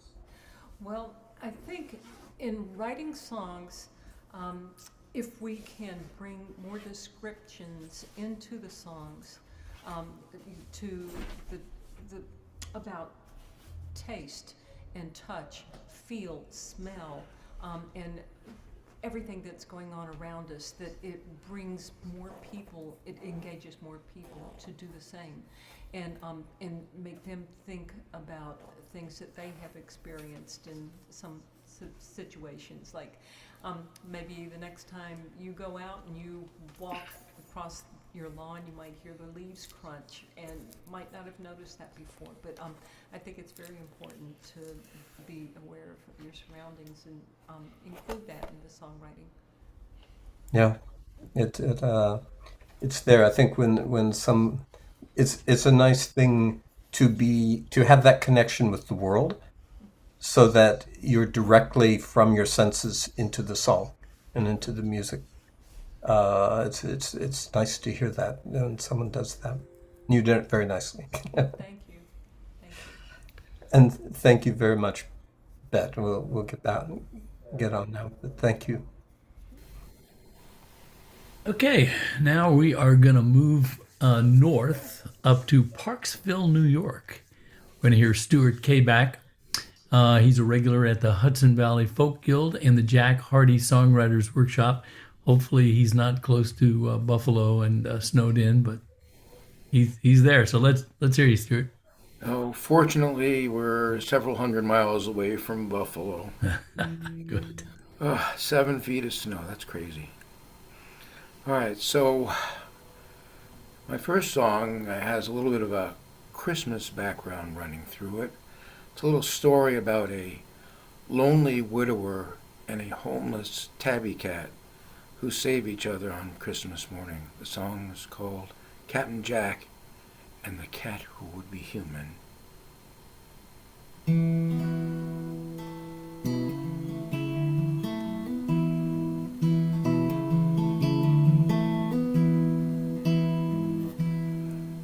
Well, I think in writing songs, if we can bring more descriptions into the songs, to the about taste and touch, feel, smell, and everything that's going on around us, that it brings more people, it engages more people to do the same, and make them think about things that they have experienced in some situations. Like maybe the next time you go out and you walk across your lawn, you might hear the leaves crunch and might not have noticed that before. But I think it's very important to be aware of your surroundings and include that in the songwriting. Yeah, it's there. I think when it's a nice thing to have that connection with the world, so that you're directly from your senses into the song and into the music. It's nice to hear that when someone does that. You did it very nicely. Thank you. And thank you very much, Bet. We'll get on now. But thank you. Okay, now we are going to move north up to Parksville, New York. We're going to hear Stuart Kabak. He's a regular at the Hudson Valley Folk Guild and the Jack Hardy Songwriters Workshop. Hopefully he's not close to Buffalo and snowed in, but he's there. So let's hear you, Stuart. Oh, fortunately, we're several hundred miles away from Buffalo. Good. 7 feet of snow. That's crazy. All right, so my first song has a little bit of a Christmas background running through it. It's a little story about a lonely widower and a homeless tabby cat who save each other on Christmas morning. The song is called Captain Jack and the Cat Who Would Be Human.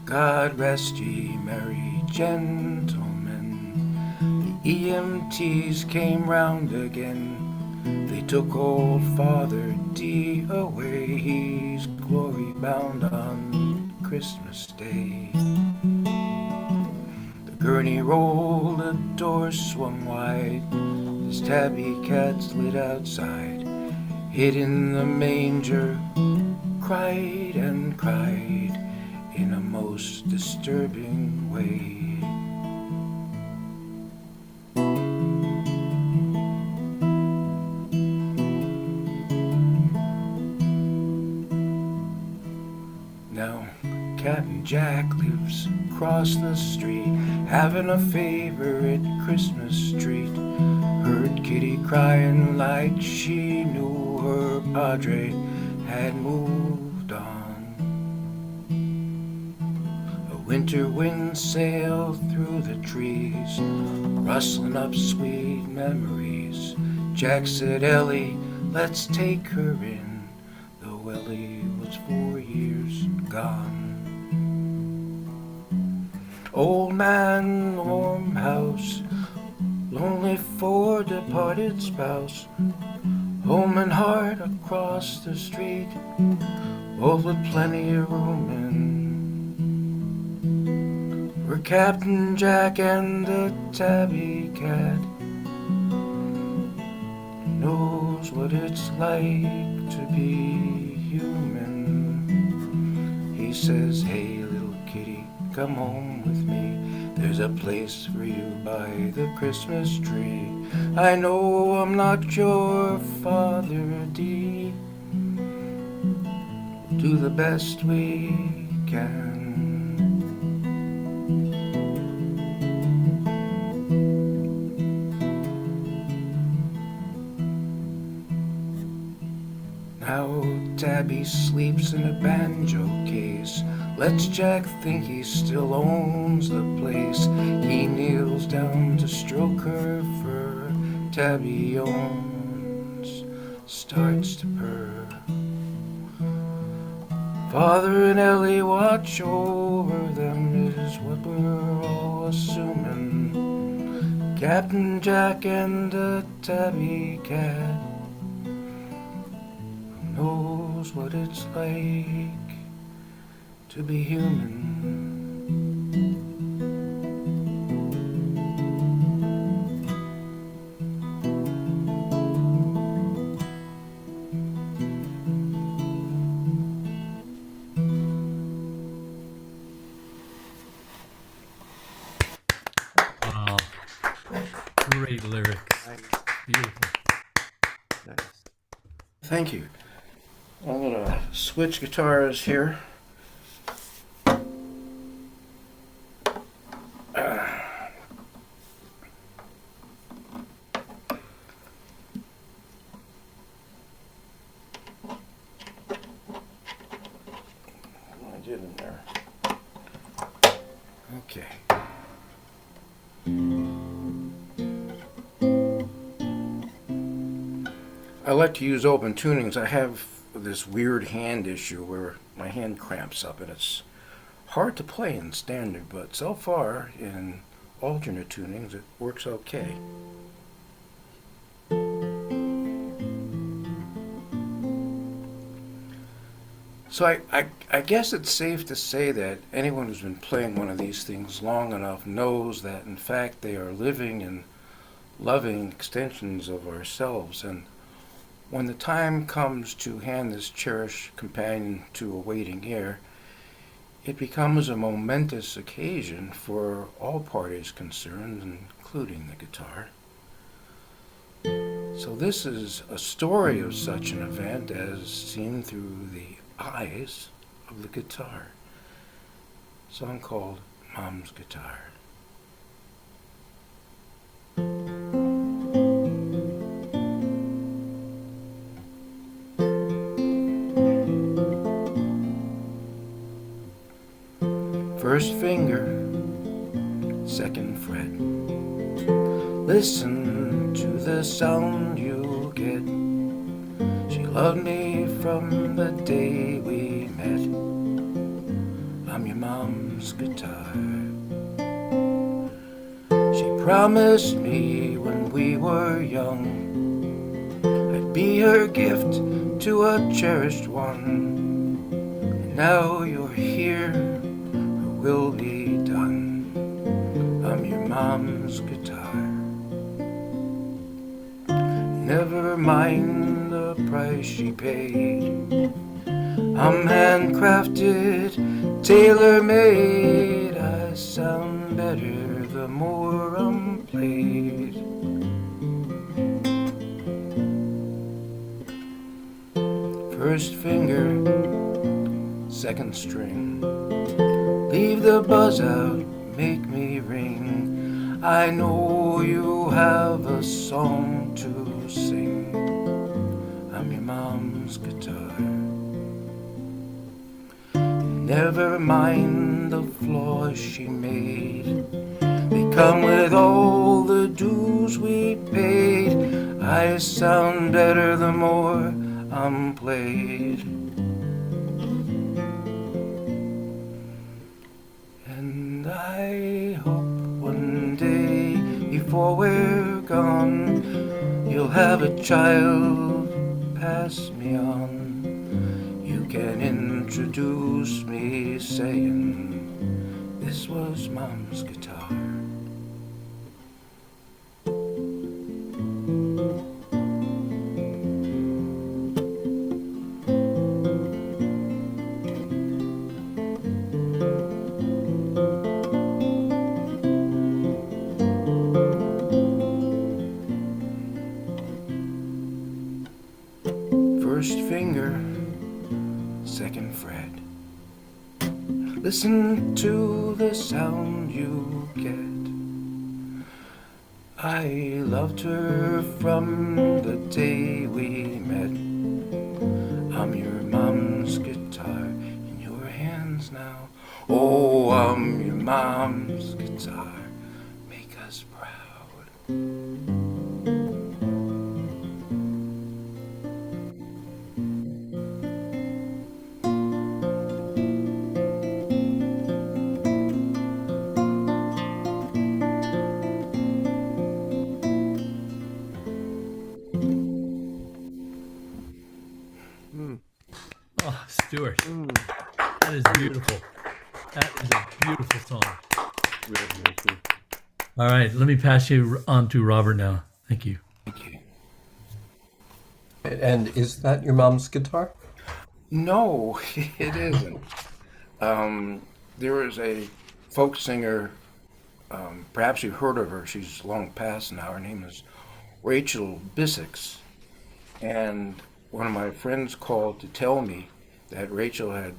God rest ye merry gentlemen, the EMTs came round again. They took old Father D away, he's glory bound on Christmas Day. The gurney rolled, the doors swung wide, his tabby cat slid outside, hid in the manger, cried and cried in a most disturbing way. Now, Captain Jack lives across the street, having a favorite Christmas treat. Heard Kitty crying like she knew her padre had moved on. A winter wind sailed through the trees, rustling up sweet memories. Jack said, Ellie, let's take her in, though Ellie was 4 years gone. Old man, warm house, lonely for departed spouse, home and heart across the street, both with plenty of room in. We're Captain Jack and the tabby cat, knows what it's like to be human. He says, hey little kitty, come home with me. There's a place for you by the Christmas tree. I know I'm not your Father D. Do the best we can. Now Tabby sleeps in a banjo case. Let's Jack think he still owns the place. He kneels down to stroke her fur. Tabby yawns, starts to purr. Father and Ellie watch over them is what we're all assuming. Captain Jack and the tabby cat, who knows what it's like to be human. Great lyrics. Beautiful. Nice. Thank you. I'm going to switch guitars here. I did in there. Okay. I like to use open tunings. I have this weird hand issue where my hand cramps up and it's hard to play in standard, but so far in alternate tunings it works okay. So I guess it's safe to say that anyone who's been playing one of these things long enough knows that in fact they are living and loving extensions of ourselves. And when the time comes to hand this cherished companion to a waiting ear, it becomes a momentous occasion for all parties concerned, including the guitar. So this is a story of such an event as seen through the eyes of the guitar. A song called Mom's Guitar. First finger, second fret. Listen to the sound you get. She loved me from the day we met. I'm your mom's guitar. She promised me when we were young I'd be her gift to a cherished one. And now you're here, will be done. I'm your mom's guitar. Never mind the price she paid. I'm handcrafted, tailor-made. I sound better the more I'm played. First finger, second string. Leave the buzz out, make me ring. I know you have a song to sing. I'm your mom's guitar. Never mind the flaws she made. They come with all the dues we paid. I sound better the more I'm played. I hope one day before we're gone you'll have a child pass me on. You can introduce me saying this was Mom's guitar. First finger, second fret. Listen to the sound you get. I loved her from the day we met. I'm your mom's guitar in your hands now. Oh, I'm your mom's guitar. Make us proud. Oh, Stuart, that is beautiful. That is a beautiful song. All right, let me pass you on to Robert now. Thank you. Thank you. And is that your mom's guitar? No, it isn't. There was a folk singer perhaps you've heard of her. She's long past now. Her name is Rachel Bissix. And one of my friends called to tell me that Rachel had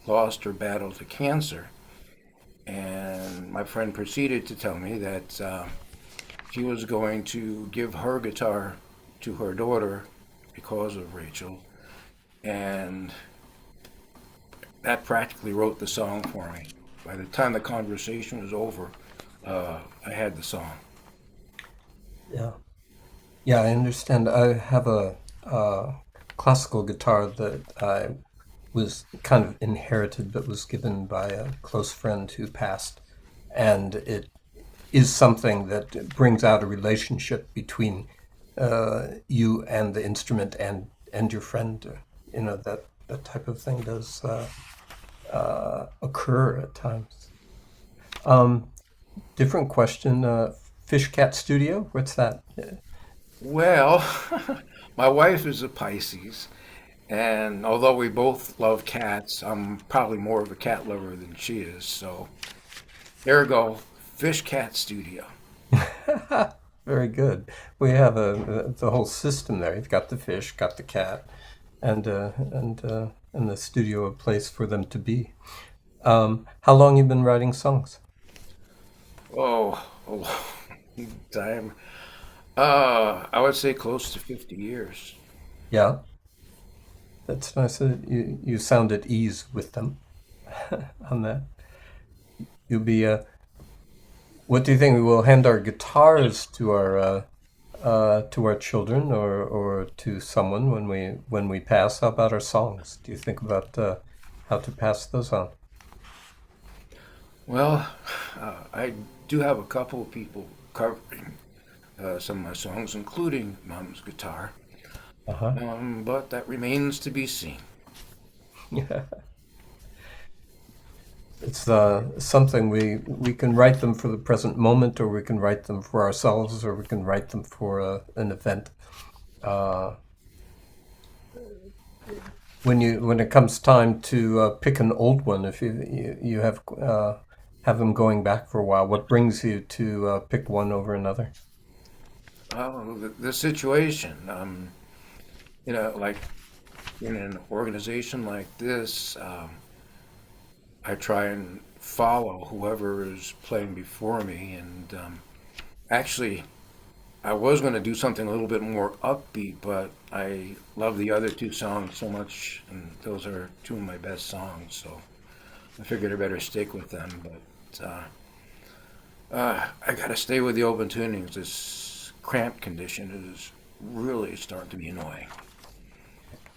lost her battle to cancer. And my friend proceeded to tell me that she was going to give her guitar to her daughter because of Rachel. And that practically wrote the song for me. By the time the conversation was over, I had the song. Yeah. Yeah, I understand. I have a classical guitar that I was kind of inherited, but was given by a close friend who passed. And it is something that brings out a relationship between you and the instrument and your friend. You know, that type of thing does occur at times. Different question. Fish Cat Studio, what's that? Well, my wife is a Pisces, and although we both love cats, I'm probably more of a cat lover than she is. So there we go, Fish Cat Studio. Very good. We have the whole system there. You've got the fish, got the cat, and the studio, a place for them to be. How long you been writing songs? Oh, a long time. I would say close to 50 years. Yeah, that's nice. You sound at ease with them on that. You'll be. What do you think? We will hand our guitars to our children or to someone when we pass. How about our songs? Do you think about how to pass those on? Well, I do have a couple of people covering some of my songs, including Mom's guitar. Uh-huh. But that remains to be seen. Yeah. It's something we can write them for the present moment, or we can write them for ourselves, or we can write them for an event. When it comes time to pick an old one, if you have them going back for a while, what brings you to pick one over another? The situation, like in an organization like this, I try and follow whoever is playing before me. And actually, I was going to do something a little bit more upbeat, but I love the other two songs so much, and those are two of my best songs. So I figured I better stick with them. But I got to stay with the open tunings. This cramped condition is really starting to be annoying.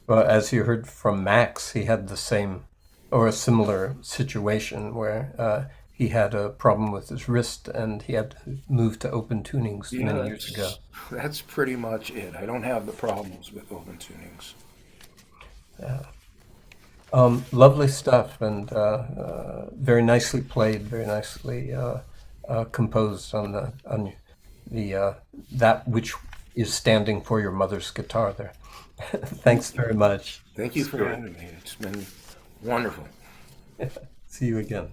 Well, as you heard from Max, he had the same or a similar situation where he had a problem with his wrist and he had to move to open tunings many years ago. That's pretty much it. I don't have the problems with open tunings. Lovely stuff, and very nicely played, very nicely composed on the that which is standing for your mother's guitar there. Thanks very much. Thank you for having me. It's been wonderful. See you again.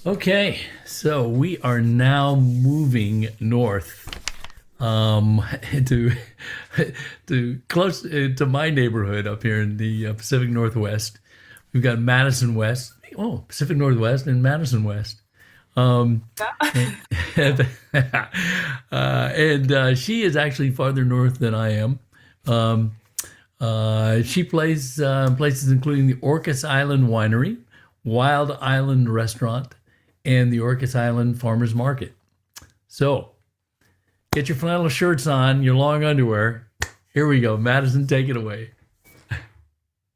Okay, so we are now moving north to close to my neighborhood up here in the Pacific Northwest. We've got Madison West. Oh, Pacific Northwest and Madison West. And she is actually farther north than I am. She plays places including the Orcas Island Winery, Wild Island Restaurant, and the Orcas Island Farmers Market. So, get your flannel shirts on, your long underwear. Here we go. Madison, take it away.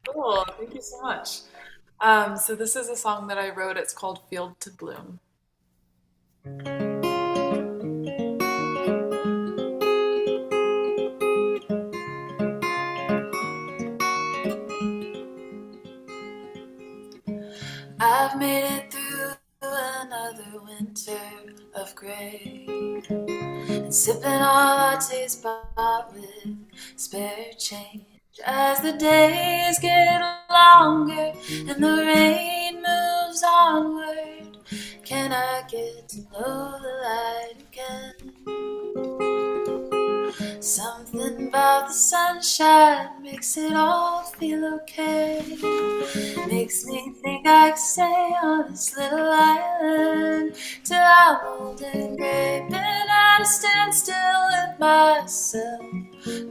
Cool. Thank you so much. So this is a song that I wrote. It's called Field to Bloom. I've made it through another winter of gray, and sipping on lattes bought with spare change. As the days get longer and the rain moves onward, can I get to know the light again? Something about the sunshine makes it all feel okay. Makes me think I could stay on this little island till I'm old and gray. Been at a standstill with myself.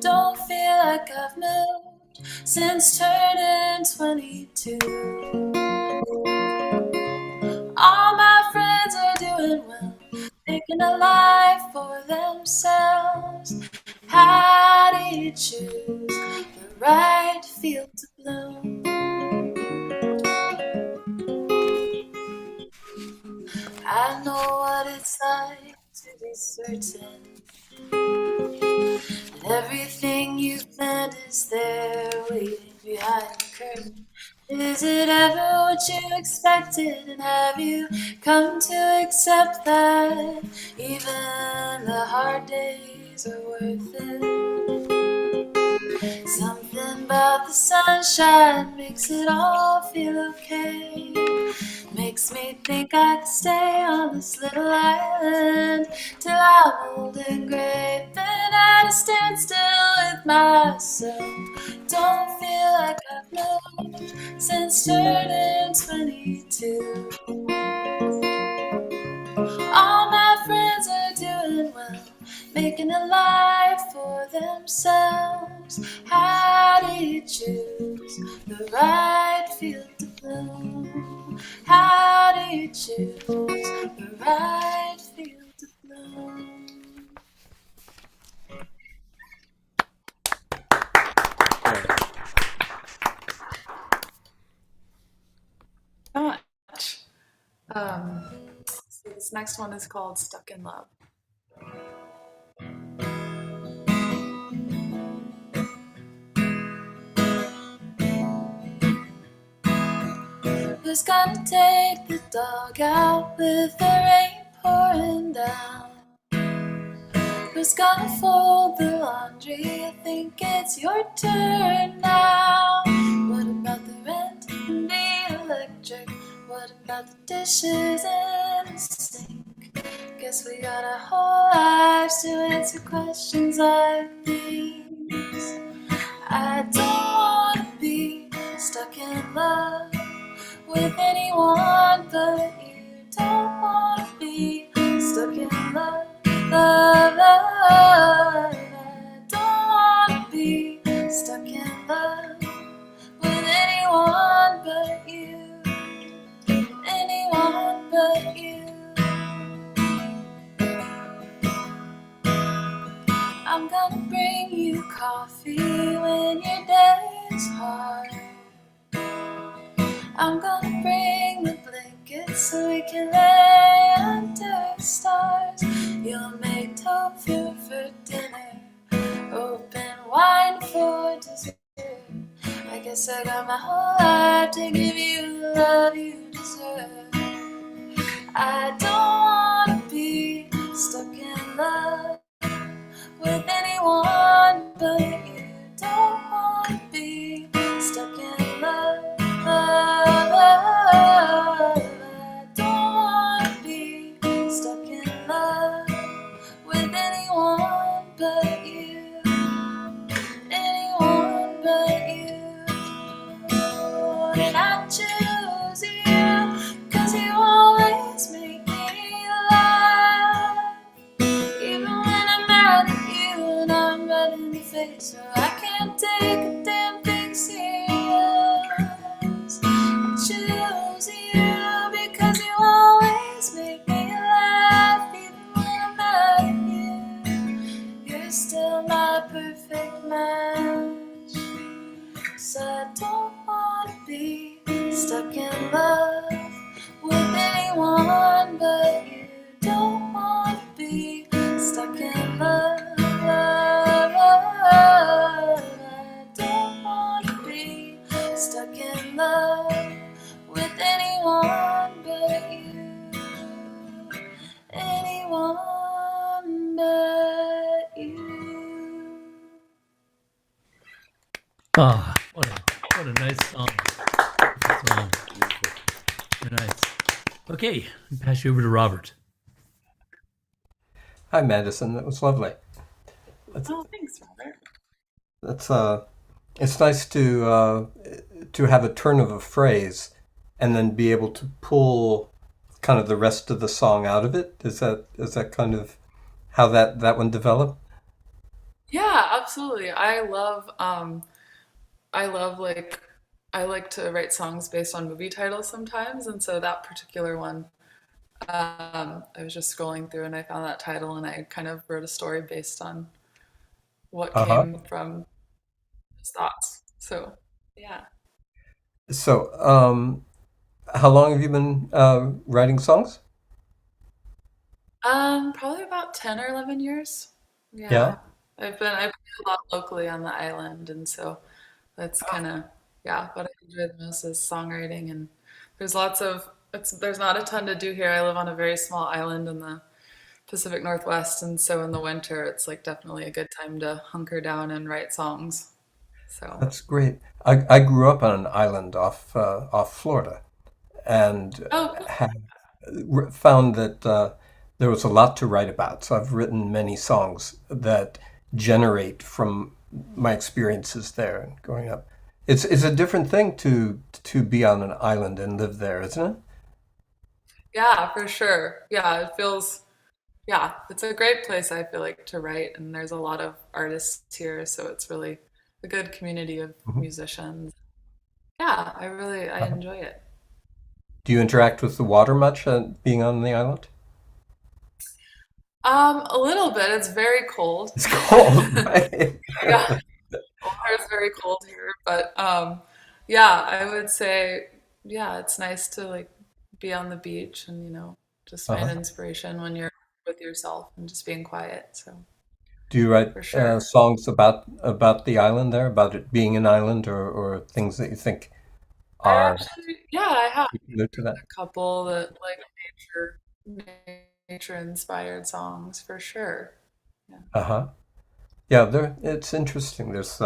Don't feel like I've moved since turning 22. All my friends are doing well, making a life for themselves. How do you choose the right field to bloom? I know what it's like to be certain that everything you've planned is there waiting behind the curtain. Is it ever what you expected? And have you come to accept that even the hard days are worth it? Something about the sunshine makes it all feel okay. Makes me think I could stay on this little island till I'm old and gray. Been at a standstill with myself. Don't feel like I've moved since turning 22. All my friends are doing well, making a life for themselves. How do you choose the right field to bloom? How do you choose the right field to bloom? So much. So this next one is called Stuck in Love. Who's gonna take the dog out with the rain pouring down? Who's gonna fold the laundry? I think it's your turn now. What about the rent and the electric? What about the dishes in the sink? Guess we got our whole lives to answer questions like these. I don't wanna be stuck in love with anyone but you. Don't wanna be stuck in love, love, love. I don't wanna be stuck in love with anyone but you. Anyone but you. I'm gonna bring you coffee when your day is hard. I'm gonna bring the blankets so we can lay under the stars. You'll make tofu for dinner, open wine for dessert. I guess I got my whole life to give you the love you deserve. I don't wanna be stuck in love with anyone but you. Don't wanna be stuck in love, love, love. I don't wanna be stuck in love with anyone but you. Anyone but you. And I choose you 'cause you always make me laugh. Even when I'm mad at you and I'm red in the face, so I can't take a damn thing serious. I choose you because you always make me laugh. Even when I'm mad at you, you're still my perfect match. So I don't wanna be stuck in love with anyone but you. Don't wanna be stuck in love, love, love. I don't wanna be stuck in love with anyone but you. Anyone but you. Ah, what a nice song. Very nice. Okay, I'll pass you over to Robert. Hi, Madison. That was lovely. Oh, thanks, Robert. That's it's nice to have a turn of a phrase and then be able to pull kind of the rest of the song out of it. Is that kind of how that one developed? Yeah, absolutely. I like to write songs based on movie titles sometimes, and so that particular one, I was just scrolling through and I found that title and I kind of wrote a story based on what Uh-huh. came from those thoughts. So, yeah. So, how long have you been writing songs? Probably about 10 or 11 years. Yeah. Yeah. I play a lot locally on the island, and so that's kind of, yeah, what I enjoy the most is songwriting. And there's not a ton to do here. I live on a very small island in the Pacific Northwest, and so in the winter it's like definitely a good time to hunker down and write songs. So, That's great. I grew up on an island off Florida, and oh, cool. found that there was a lot to write about. So I've written many songs that generate from my experiences there and growing up. It's a different thing to be on an island and live there, isn't it? Yeah, for sure. Yeah, it's a great place, I feel like, to write, and there's a lot of artists here, so it's really a good community of Mhm. musicians. Yeah, I Uh-huh. enjoy it. Do you interact with the water much being on the island? A little bit. It's very cold. It's cold, right? Yeah, water is very cold here, but yeah, I would say, yeah, it's nice to like be on the beach and just find Uh-huh. inspiration when you're with yourself and just being quiet. So Do you write for sure. songs about the island there, about it being an island, or things that you think are Yeah, I have particular to that? a couple that like nature inspired songs for sure. Yeah. Uh-huh. Yeah, it's interesting. There's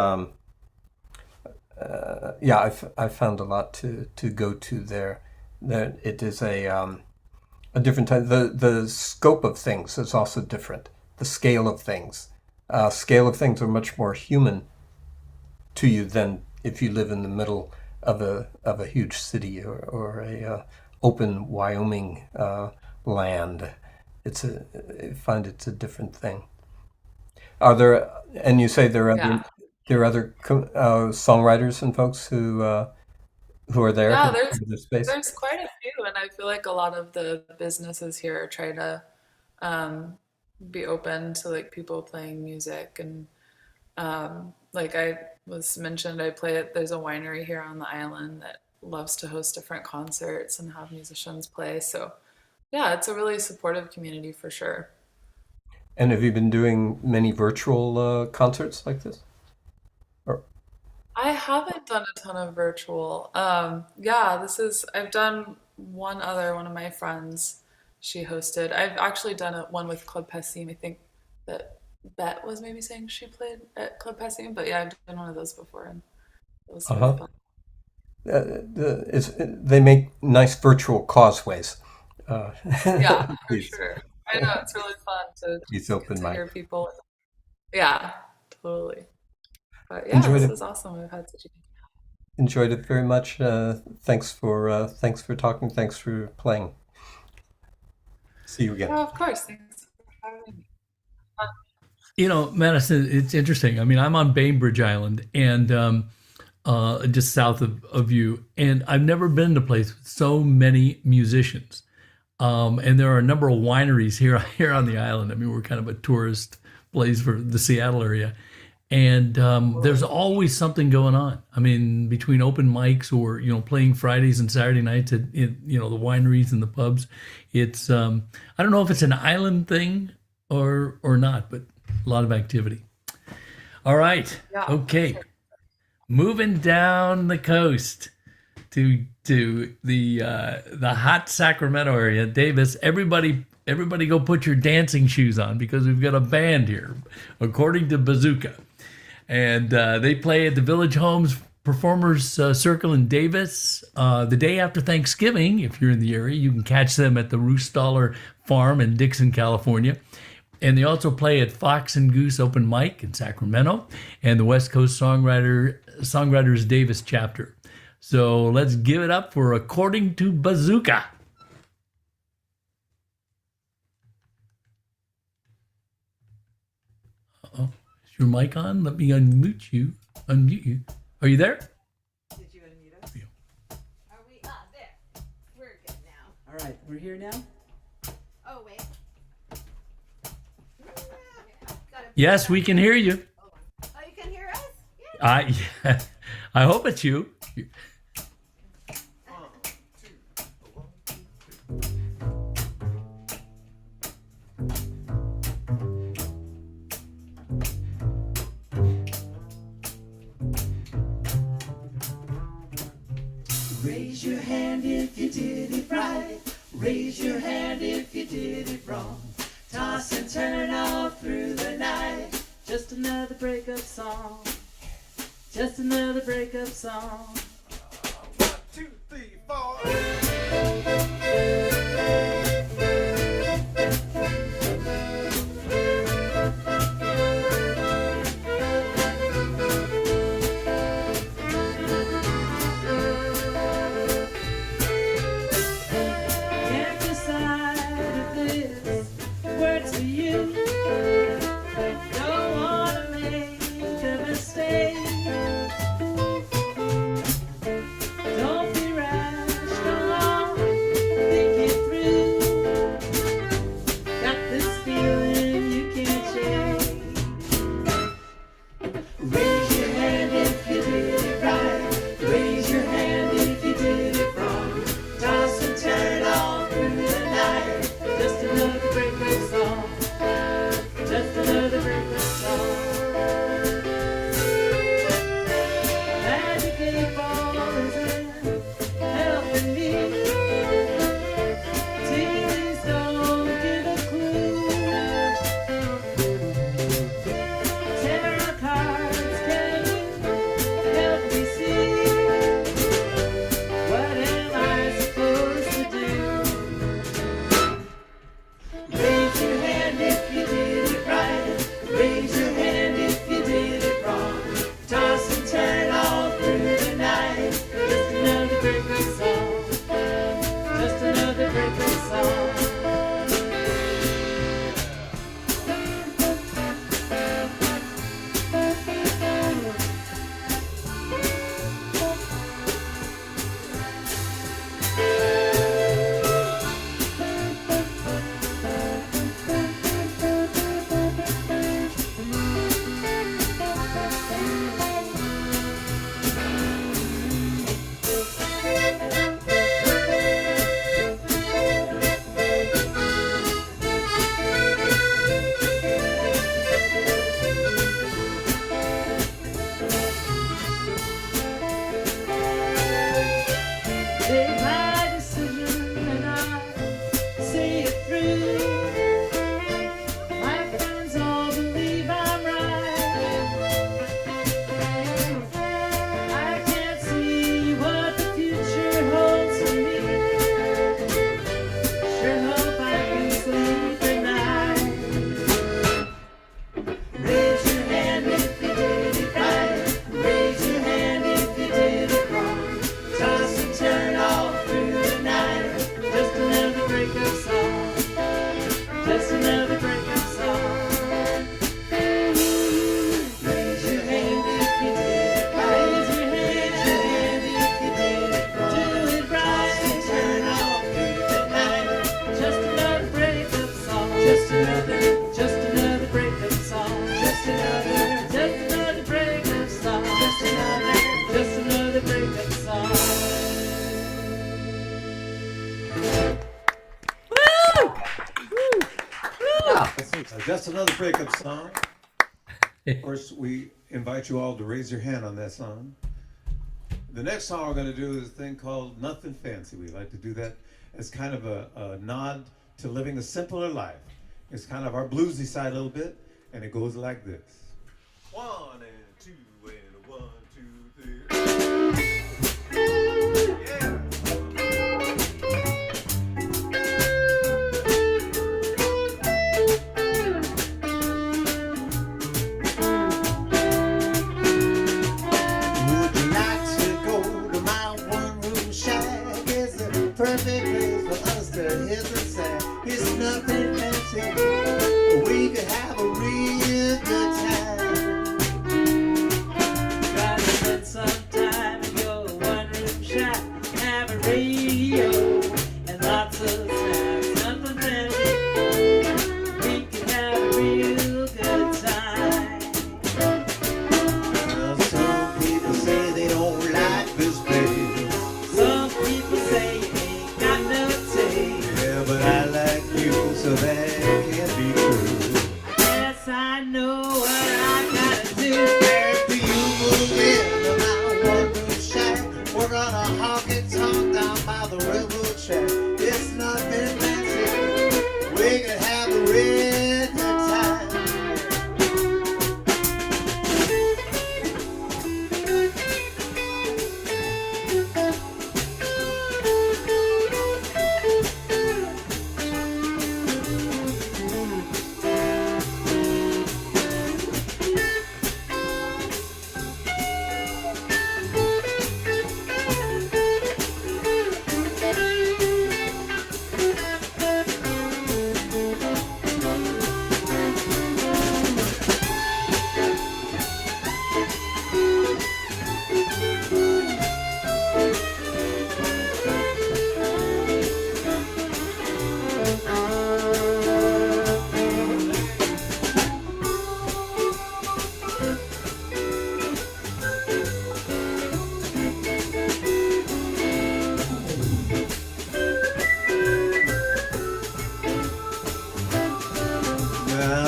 yeah, I've found a lot to go to there. That it is a different type. The scope of things is also different. The scale of things are much more human to you than if you live in the middle of a huge city or a open Wyoming land. I find it's a different thing. Are there, and you say Yeah. there are other songwriters and folks who are there Yeah, in this space? there's quite a few, and I feel like a lot of the businesses here try to um, be open to like people playing music, and like I was mentioned, I play it. There's a winery here on the island that loves to host different concerts and have musicians play. So yeah, it's a really supportive community for sure. And have you been doing many virtual concerts like this? Or, I haven't done a ton of virtual. Yeah, I've done one of my friends, she hosted. I've actually done one with Club Passim. I think that Bet was maybe saying she played at Club Passim, but yeah, I've done one of those before and it was really uh-huh. fun. They make nice virtual causeways. Uh, Yeah, for these, sure. I know it's really fun to these just get open to mic. hear people. Yeah, totally. But yeah, Enjoyed this it. is awesome. We've had such a Enjoyed it very much. Thanks for talking. Thanks for playing. See you again. yeah, of course. Thanks for having me. You know, Madison, it's interesting. I mean, I'm on Bainbridge Island and just south of you, and I've never been to a place with so many musicians. And there are a number of wineries here here on the island. I mean, we're kind of a tourist place for the Seattle area, and there's always something going on. I mean, between open mics or playing Fridays and Saturday nights at the wineries and the pubs. It's I don't know if it's an island thing or not, but a lot of activity. All right, Yeah, for okay, sure. moving down the coast to the hot Sacramento area. Davis, everybody go put your dancing shoes on because we've got a band here, according to Bazooka, and they play at the Village Homes Performers Circle in Davis the day after Thanksgiving. If you're in the area, you can catch them at the Roostaller Farm in Dixon, California. And they also play at Fox and Goose Open Mic in Sacramento and the West Coast Songwriters Davis chapter. So let's give it up for According to Bazooka. Uh-oh. Is your mic on? Let me unmute you. Are you there? Did you unmute us? Are we there? We're good now. All right, we're here now. Oh, wait. Yes, we can hear you. Oh, you can hear us? Yeah. I hope it's you. Raise your hand if you did it right. Raise your hand if you did it wrong. Toss and turn all through the night. Just another breakup song. Just another breakup song. 1, 2, 3, 4. Can't decide if this works for you. Don't wanna make a mistake. Don't be rash, go on, think it through. Got this feeling you can't shake. Raise your hand if you did it right. Raise your hand if you did it wrong. Toss and turn all through the night. Just another breakup song. Just another breakup song. Magic 8 Ball is in helping me. Teens don't give a clue. Tarot cards, can you help me see? What am I supposed to do? Raise your hand if you did it right. Raise your hand if you did it wrong. Toss and turn all through the night. Just another breakup song. Just another breakup song. Take my decision and I'll see it through. My friends all believe I'm right. I can't see what the future holds for me. Sure hope I can sleep at night. Raise your hand if you did it right. Raise your hand if you did it wrong. Toss and turn all through the night. Just another breakup song. Just another breakup song. Raise your hand if you did it right. Raise your hand if you did it wrong. Do it right. Toss and turn all through the night. Just another breakup song. Just another. Just another breakup song. Just another. Just another breakup song. Just another. Just another breakup song. Just another breakup song. Of course, we invite you all to raise your hand on that song. The next song we're going to do is a thing called Nothing Fancy. We like to do that as kind of a nod to living a simpler life. It's kind of our bluesy side a little bit, and it goes like this. 1 and 2 and 1, 2, 3.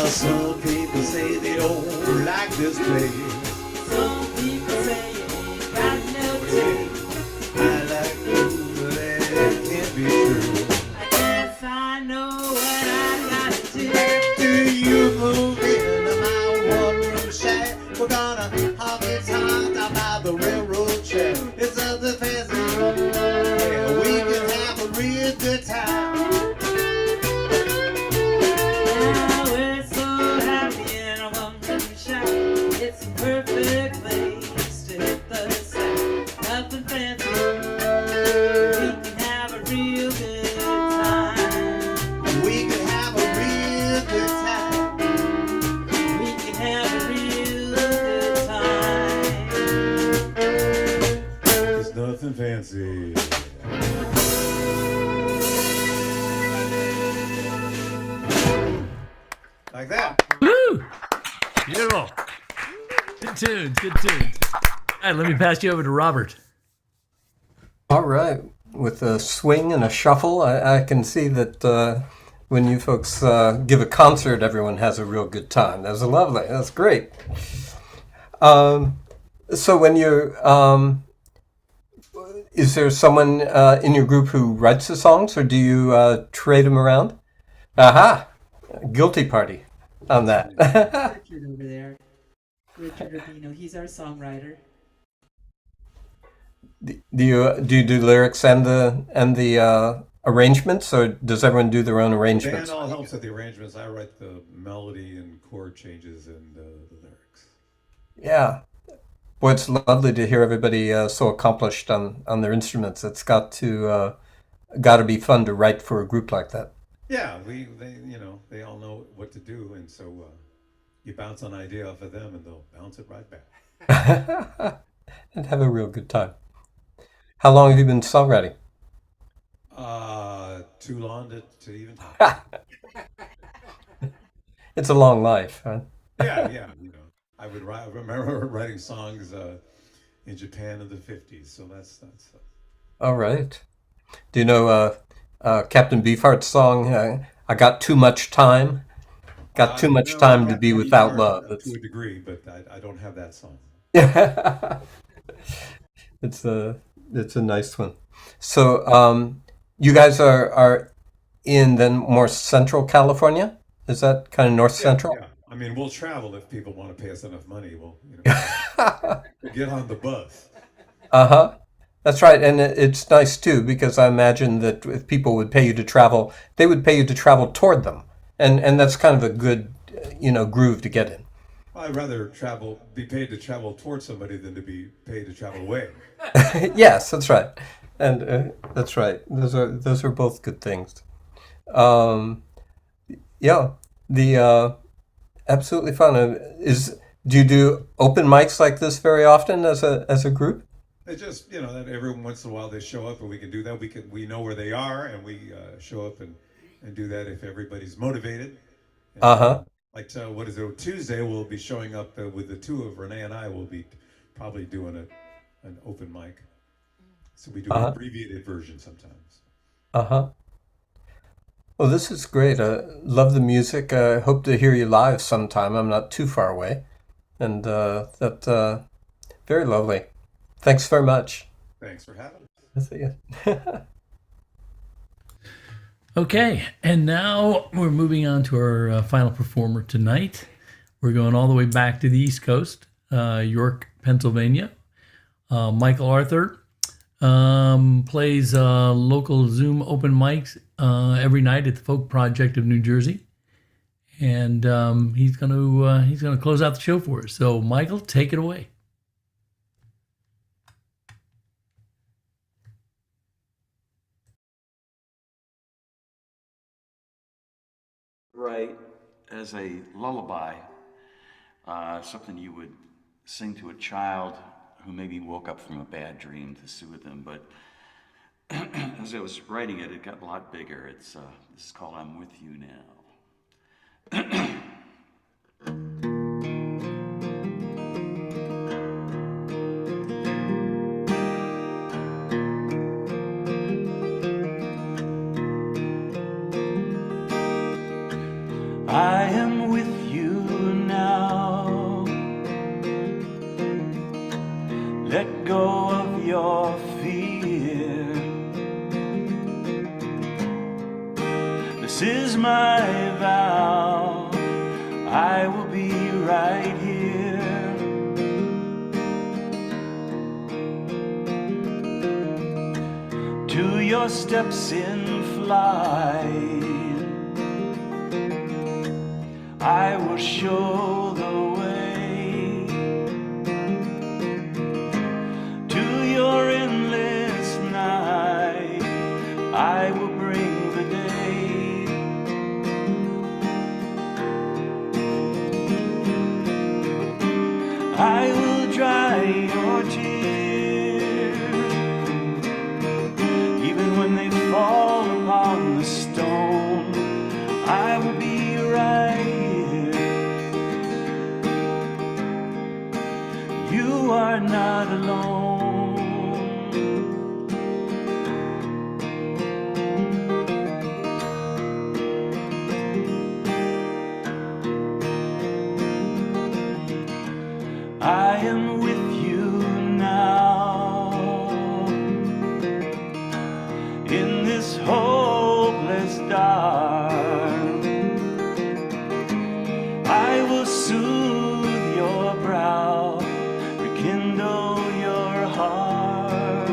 Well, some people say they don't like this place. Some people say you ain't got no taste. I like you, but that can't be true. I guess I know what I gotta do. Do you move into my one-room shack? We're gonna hop this hot down by the railroad track. It's up the fancy room. Yeah, we can have a real good time. Now we're so happy in a one-room shack. It's a perfect place to hit the sack. Nothing fancy. We can have a real good time. We can have a real good time. We can have a real good time. It's nothing fancy. Like that. Woo! Beautiful. Good tunes, good tunes. All right, let me pass you over to Robert. All right. With a swing and a shuffle, I can see that when you folks give a concert, everyone has a real good time. That's lovely. That's great. So when you're, is there someone in your group who writes the songs, or do you trade them around? Aha! Guilty party on that. Richard over there. Richard Rubino, he's our songwriter. Do you do lyrics and the arrangements, or does everyone do their own arrangements? Dan all helps with the arrangements. I write the melody and chord changes and the lyrics. Yeah. Boy, it's lovely to hear everybody so accomplished on their instruments. It's got to be fun to write for a group like that. Yeah, they all know what to do, and so you bounce an idea off of them, and they'll bounce it right back. And have a real good time. How long have you been songwriting? Too long to even talk. It's a long life, huh? Yeah. I remember writing songs in Japan in the 50s, so that's. All right. Do you know Captain Beefheart's song, I Got Too Much Time? Got too much time to be without love. To a degree, but I don't have that song. It's a nice one. So you guys are in then more central California? Is that kind of north central? Yeah. I mean, we'll travel if people want to pay us enough money. We'll get on the bus. Uh-huh. That's right. And it's nice too, because I imagine that if people would pay you to travel, they would pay you to travel toward them. And that's kind of a good, groove to get in. I'd rather be paid to travel towards somebody than to be paid to travel away. Yes, that's right. And that's right. Those are both good things. Absolutely fun. Do you do open mics like this very often as a group? It just that every once in a while they show up and we can do that. We know where they are and we show up and do that if everybody's motivated. Like what is it? Tuesday we'll be showing up with the two of Renee and I will be probably doing an open mic. So we do an abbreviated version sometimes. Well, this is great. Love the music. I hope to hear you live sometime. I'm not too far away. And very lovely. Thanks very much. Thanks for having us. Okay, and now we're moving on to our final performer tonight. We're going all the way back to the East Coast, York, Pennsylvania. Michael Arthur plays local Zoom open mics every night at the Folk Project of New Jersey, and he's going to close out the show for us. So, Michael, take it away. Right, as a lullaby, something you would sing to a child who maybe woke up from a bad dream to soothe them. But as I was writing it, it got a lot bigger. This is called "I'm With You Now." I am with let go of your fear. This is my vow, I will be right here. To your steps in flight, I will show the way. To your endless night, I will bring the day. I will dry your tears, even when they fall upon the stone. I will be right here. You are not alone. I am with you now in this hopeless dark. I will soothe your brow, rekindle your heart.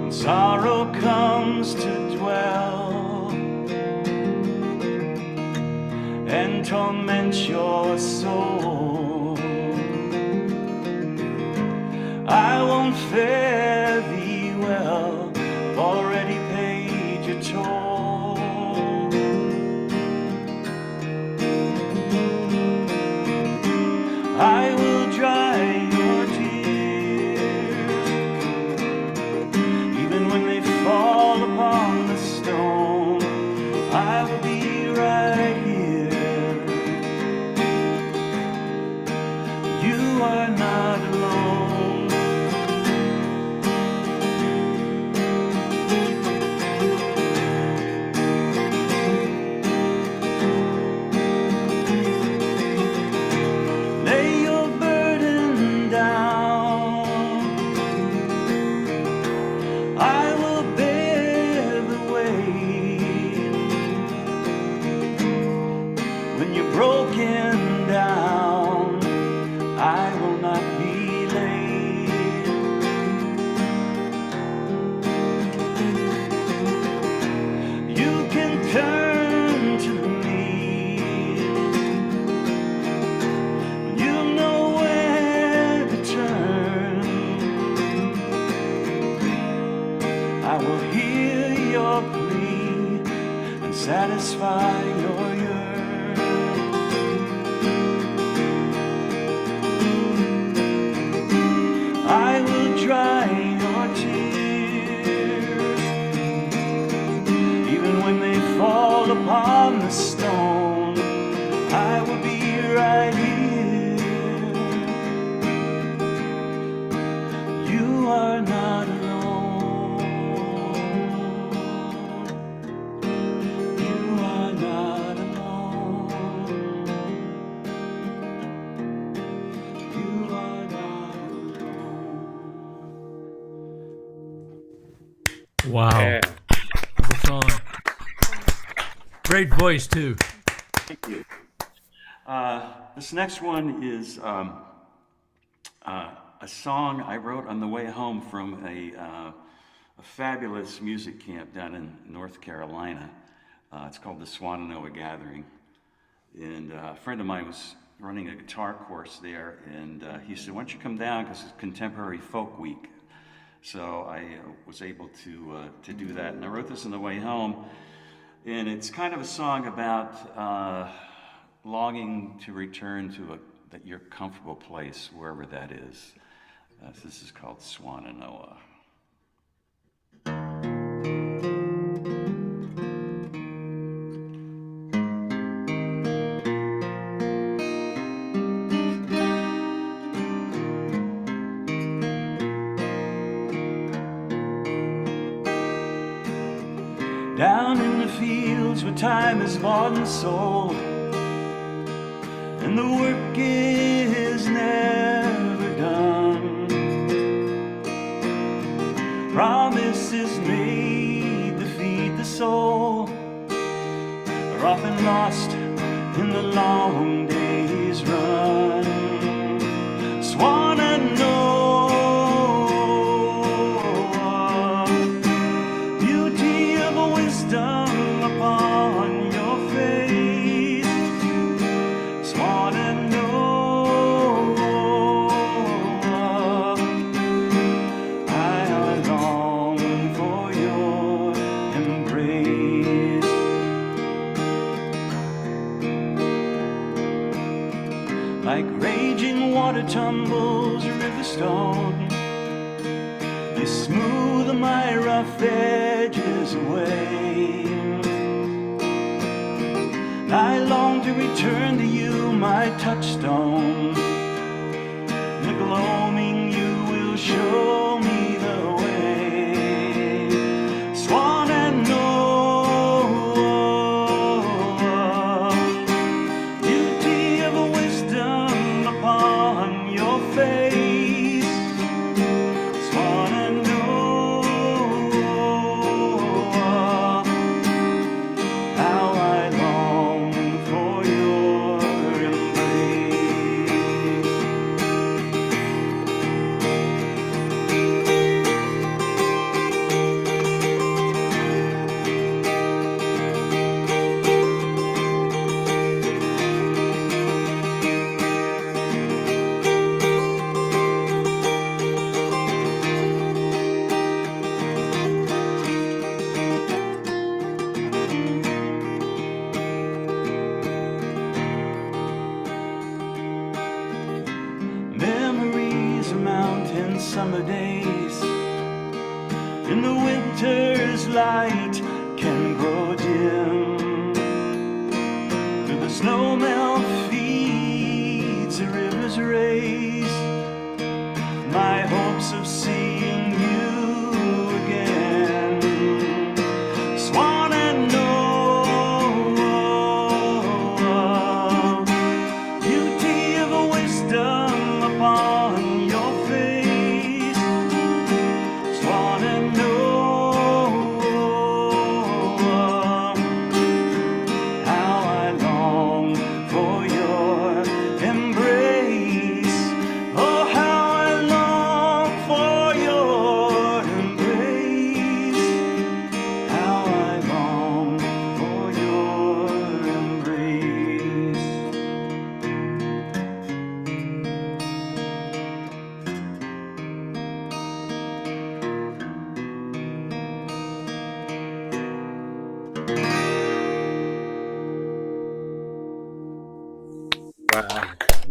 When sorrow comes to dwell and torment your soul, I won't fare thee well, I've already paid your toll. I will dry your tears, even when they fall upon the stone. I will be right here. You are not alone. Lay your burden down, I will bear the weight. When you're broken down, I will not be late. You can turn to me when you know where to turn. I will hear your plea and satisfy your yearn. I will dry your tears, even when they fall upon the stone. I will be right here. You are not alone. You are not alone. You are not alone. Wow. Yeah. Good song. Great voice, too. Thank you. This next one is a song I wrote on the way home from a fabulous music camp down in North Carolina. It's called the Swananoa Gathering. And a friend of mine was running a guitar course there, and he said, why don't you come down, because it's Contemporary Folk Week. So I was able to do that, and I wrote this on the way home. And it's kind of a song about longing to return to your comfortable place, wherever that is. This is called Swananoa. Down in the fields where time is bought and sold, and the work is never done. Promises made to feed the soul are often lost in the long day's run. Swan and Noah, beauty of wisdom upon your face. Swan and Noah, I long for your embrace. Like raging water tumbles a river stone, you smooth my rough edges away. I long to return to you, my touchstone. The gloaming you will show me the way. Swan and Noah, beauty of wisdom upon your face. Swan and Noah, how I long for your embrace. Memories of mountain summer days, in the winter's light can grow dim. Through the snow melt feeds the river's race, my hopes of seeing you again. Swan and Noah, beauty of wisdom upon your face. Swan and Noah, how I long for your embrace. Oh, how I long for your embrace. How I long for your embrace.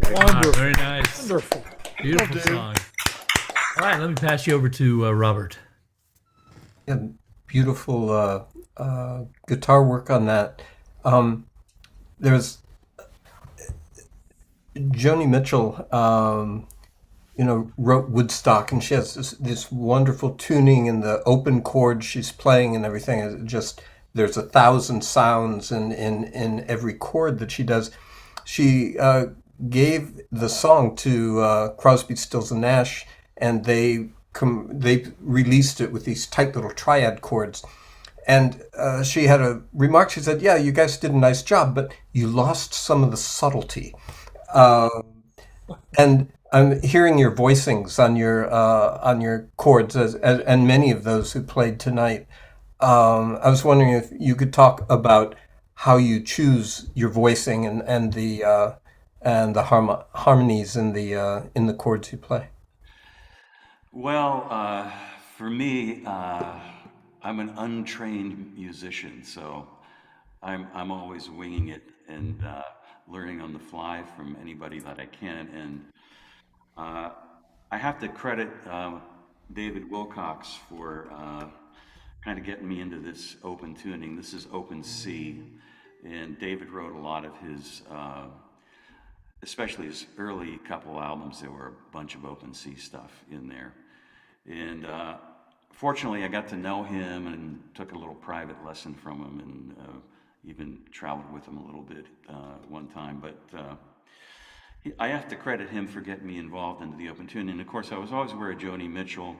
Wonderful. Very nice. Wonderful. Beautiful Well, song. All right, let me pass you over to Robert. Yeah, beautiful guitar work on that. There's Joni Mitchell, wrote Woodstock, and she has this wonderful tuning and the open chords she's playing and everything. It just there's 1,000 sounds in every chord that she does. She gave the song to Crosby, Stills and Nash, and they released it with these tight little triad chords. And she had a remark. She said, "Yeah, you guys did a nice job, but you lost some of the subtlety." And I'm hearing your voicings on your chords, and many of those who played tonight. I was wondering if you could talk about how you choose your voicing and the harmonies in the chords you play. Well, for me, I'm an untrained musician, so I'm always winging it and learning on the fly from anybody that I can. And I have to credit David Wilcox for kind of getting me into this open tuning. This is open C, and David wrote a lot of his, especially his early couple albums. There were a bunch of open C stuff in there. And fortunately, I got to know him and took a little private lesson from him, and even traveled with him a little bit one time. But I have to credit him for getting me involved into the open tuning. And of course, I was always aware of Joni Mitchell,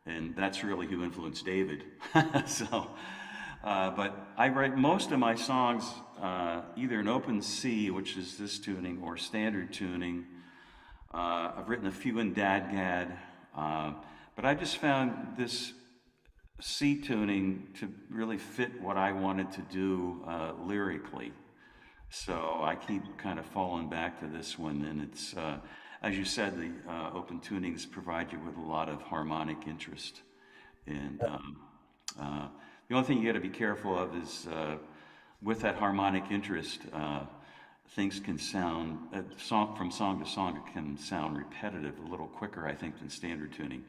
and that's really who influenced David. So, but I write most of my songs either in open C, which is this tuning, or standard tuning. I've written a few in Dadgad, but I just found this C tuning to really fit what I wanted to do lyrically. So I keep kind of falling back to this one, and it's, as you said, the open tunings provide you with a lot of harmonic interest. And the only thing you got to be careful of is with that harmonic interest, things can sound, from song to song, it can sound repetitive a little quicker, I think, than standard tuning.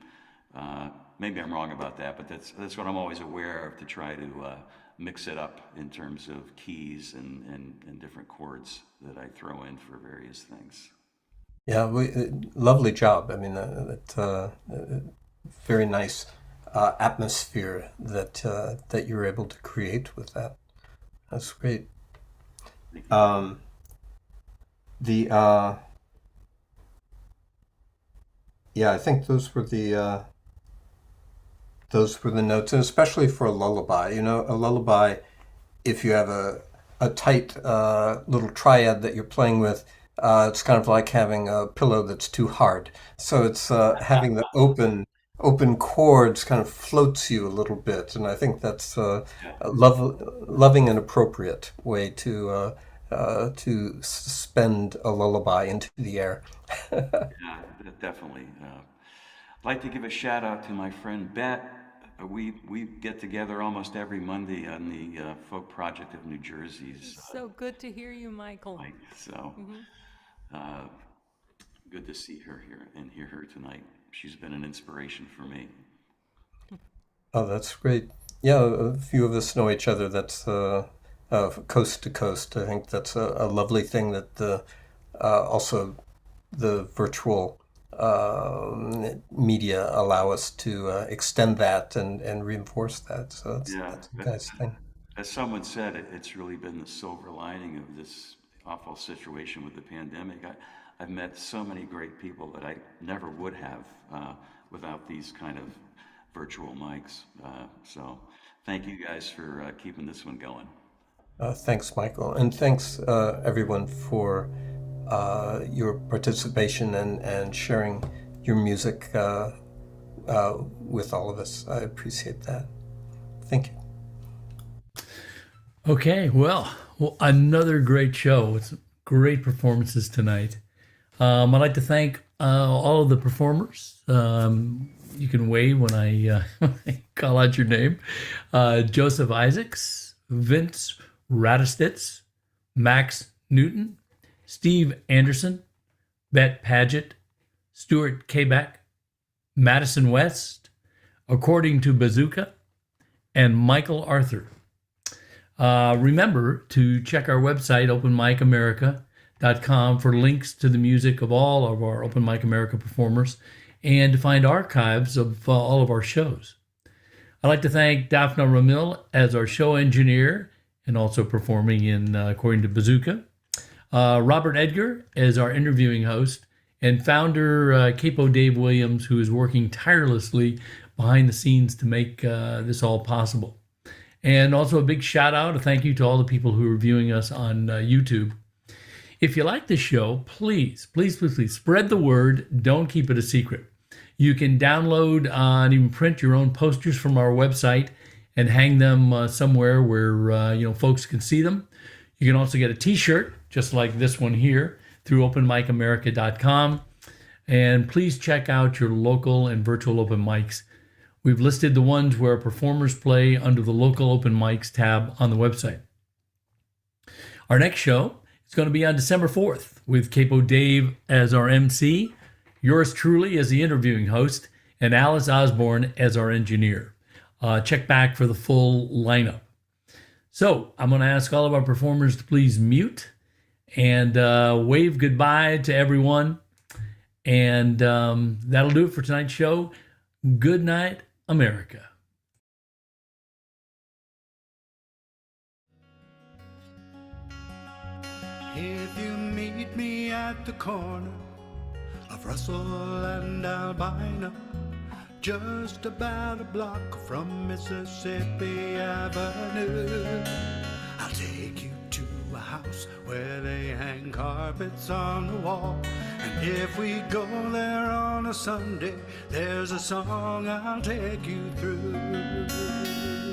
Maybe I'm wrong about that, but that's what I'm always aware of, to try to mix it up in terms of keys and different chords that I throw in for various things. Yeah, lovely job. I mean, very nice atmosphere that you were able to create with that. That's great. Yeah, I think those were the notes, and especially for a lullaby. You know, a lullaby, if you have a tight little triad that you're playing with, it's kind of like having a pillow that's too hard. So it's having the open chords kind of floats you a little bit, and I think that's a loving and appropriate way to suspend a lullaby into the air. Yeah, definitely. I'd like to give a shout out to my friend Bet. We get together almost every Monday on the Folk Project of New Jersey's. So good to hear you, Michael. So good to see her here and hear her tonight. She's been an inspiration for me. Oh, that's great. Yeah, a few of us know each other. That's coast to coast. I think that's a lovely thing that also the virtual media allow us to extend that and reinforce that. So that's a nice thing. As someone said, it's really been the silver lining of this awful situation with the pandemic. I've met so many great people that I never would have without these kind of virtual mics. So thank you guys for keeping this one going. Thanks, Michael. And thanks, everyone, for your participation and sharing your music with all of us. I appreciate that. Thank you. Okay, well, another great show. It's great performances tonight. I'd like to thank all of the performers. You can wave when I call out your name. Joseph Isaacs, Vince Radistitz, Max Newton, Steve Andersen, Bet Paget, Stuart Kabak, Madison West, According to Bazooka, and Michael Arthur. Remember to check our website, openmicamerica.com, for links to the music of all of our Open Mic America performers and to find archives of all of our shows. I'd like to thank Daphne Ramil as our show engineer and also performing in According to Bazooka. Robert Edgar as our interviewing host, and founder Capo Dave Williams, who is working tirelessly behind the scenes to make this all possible. And also a big shout out, a thank you to all the people who are viewing us on YouTube. If you like this show, please spread the word. Don't keep it a secret. You can download and even print your own posters from our website and hang them somewhere where folks can see them. You can also get a t-shirt, just like this one here, through openmicamerica.com. And please check out your local and virtual open mics. We've listed the ones where performers play under the local open mics tab on the website. Our next show is going to be on December 4th with Capo Dave as our MC, yours truly as the interviewing host, and Alice Osborne as our engineer. Check back for the full lineup. So I'm going to ask all of our performers to please mute and wave goodbye to everyone. And that'll do it for tonight's show. Good night, America. If you meet meet me at the corner of Russell and Albina, just about a block from Mississippi Avenue. I'll take you to a house where they hang carpets on the wall, and if we go there on a Sunday, there's a song I'll take you through.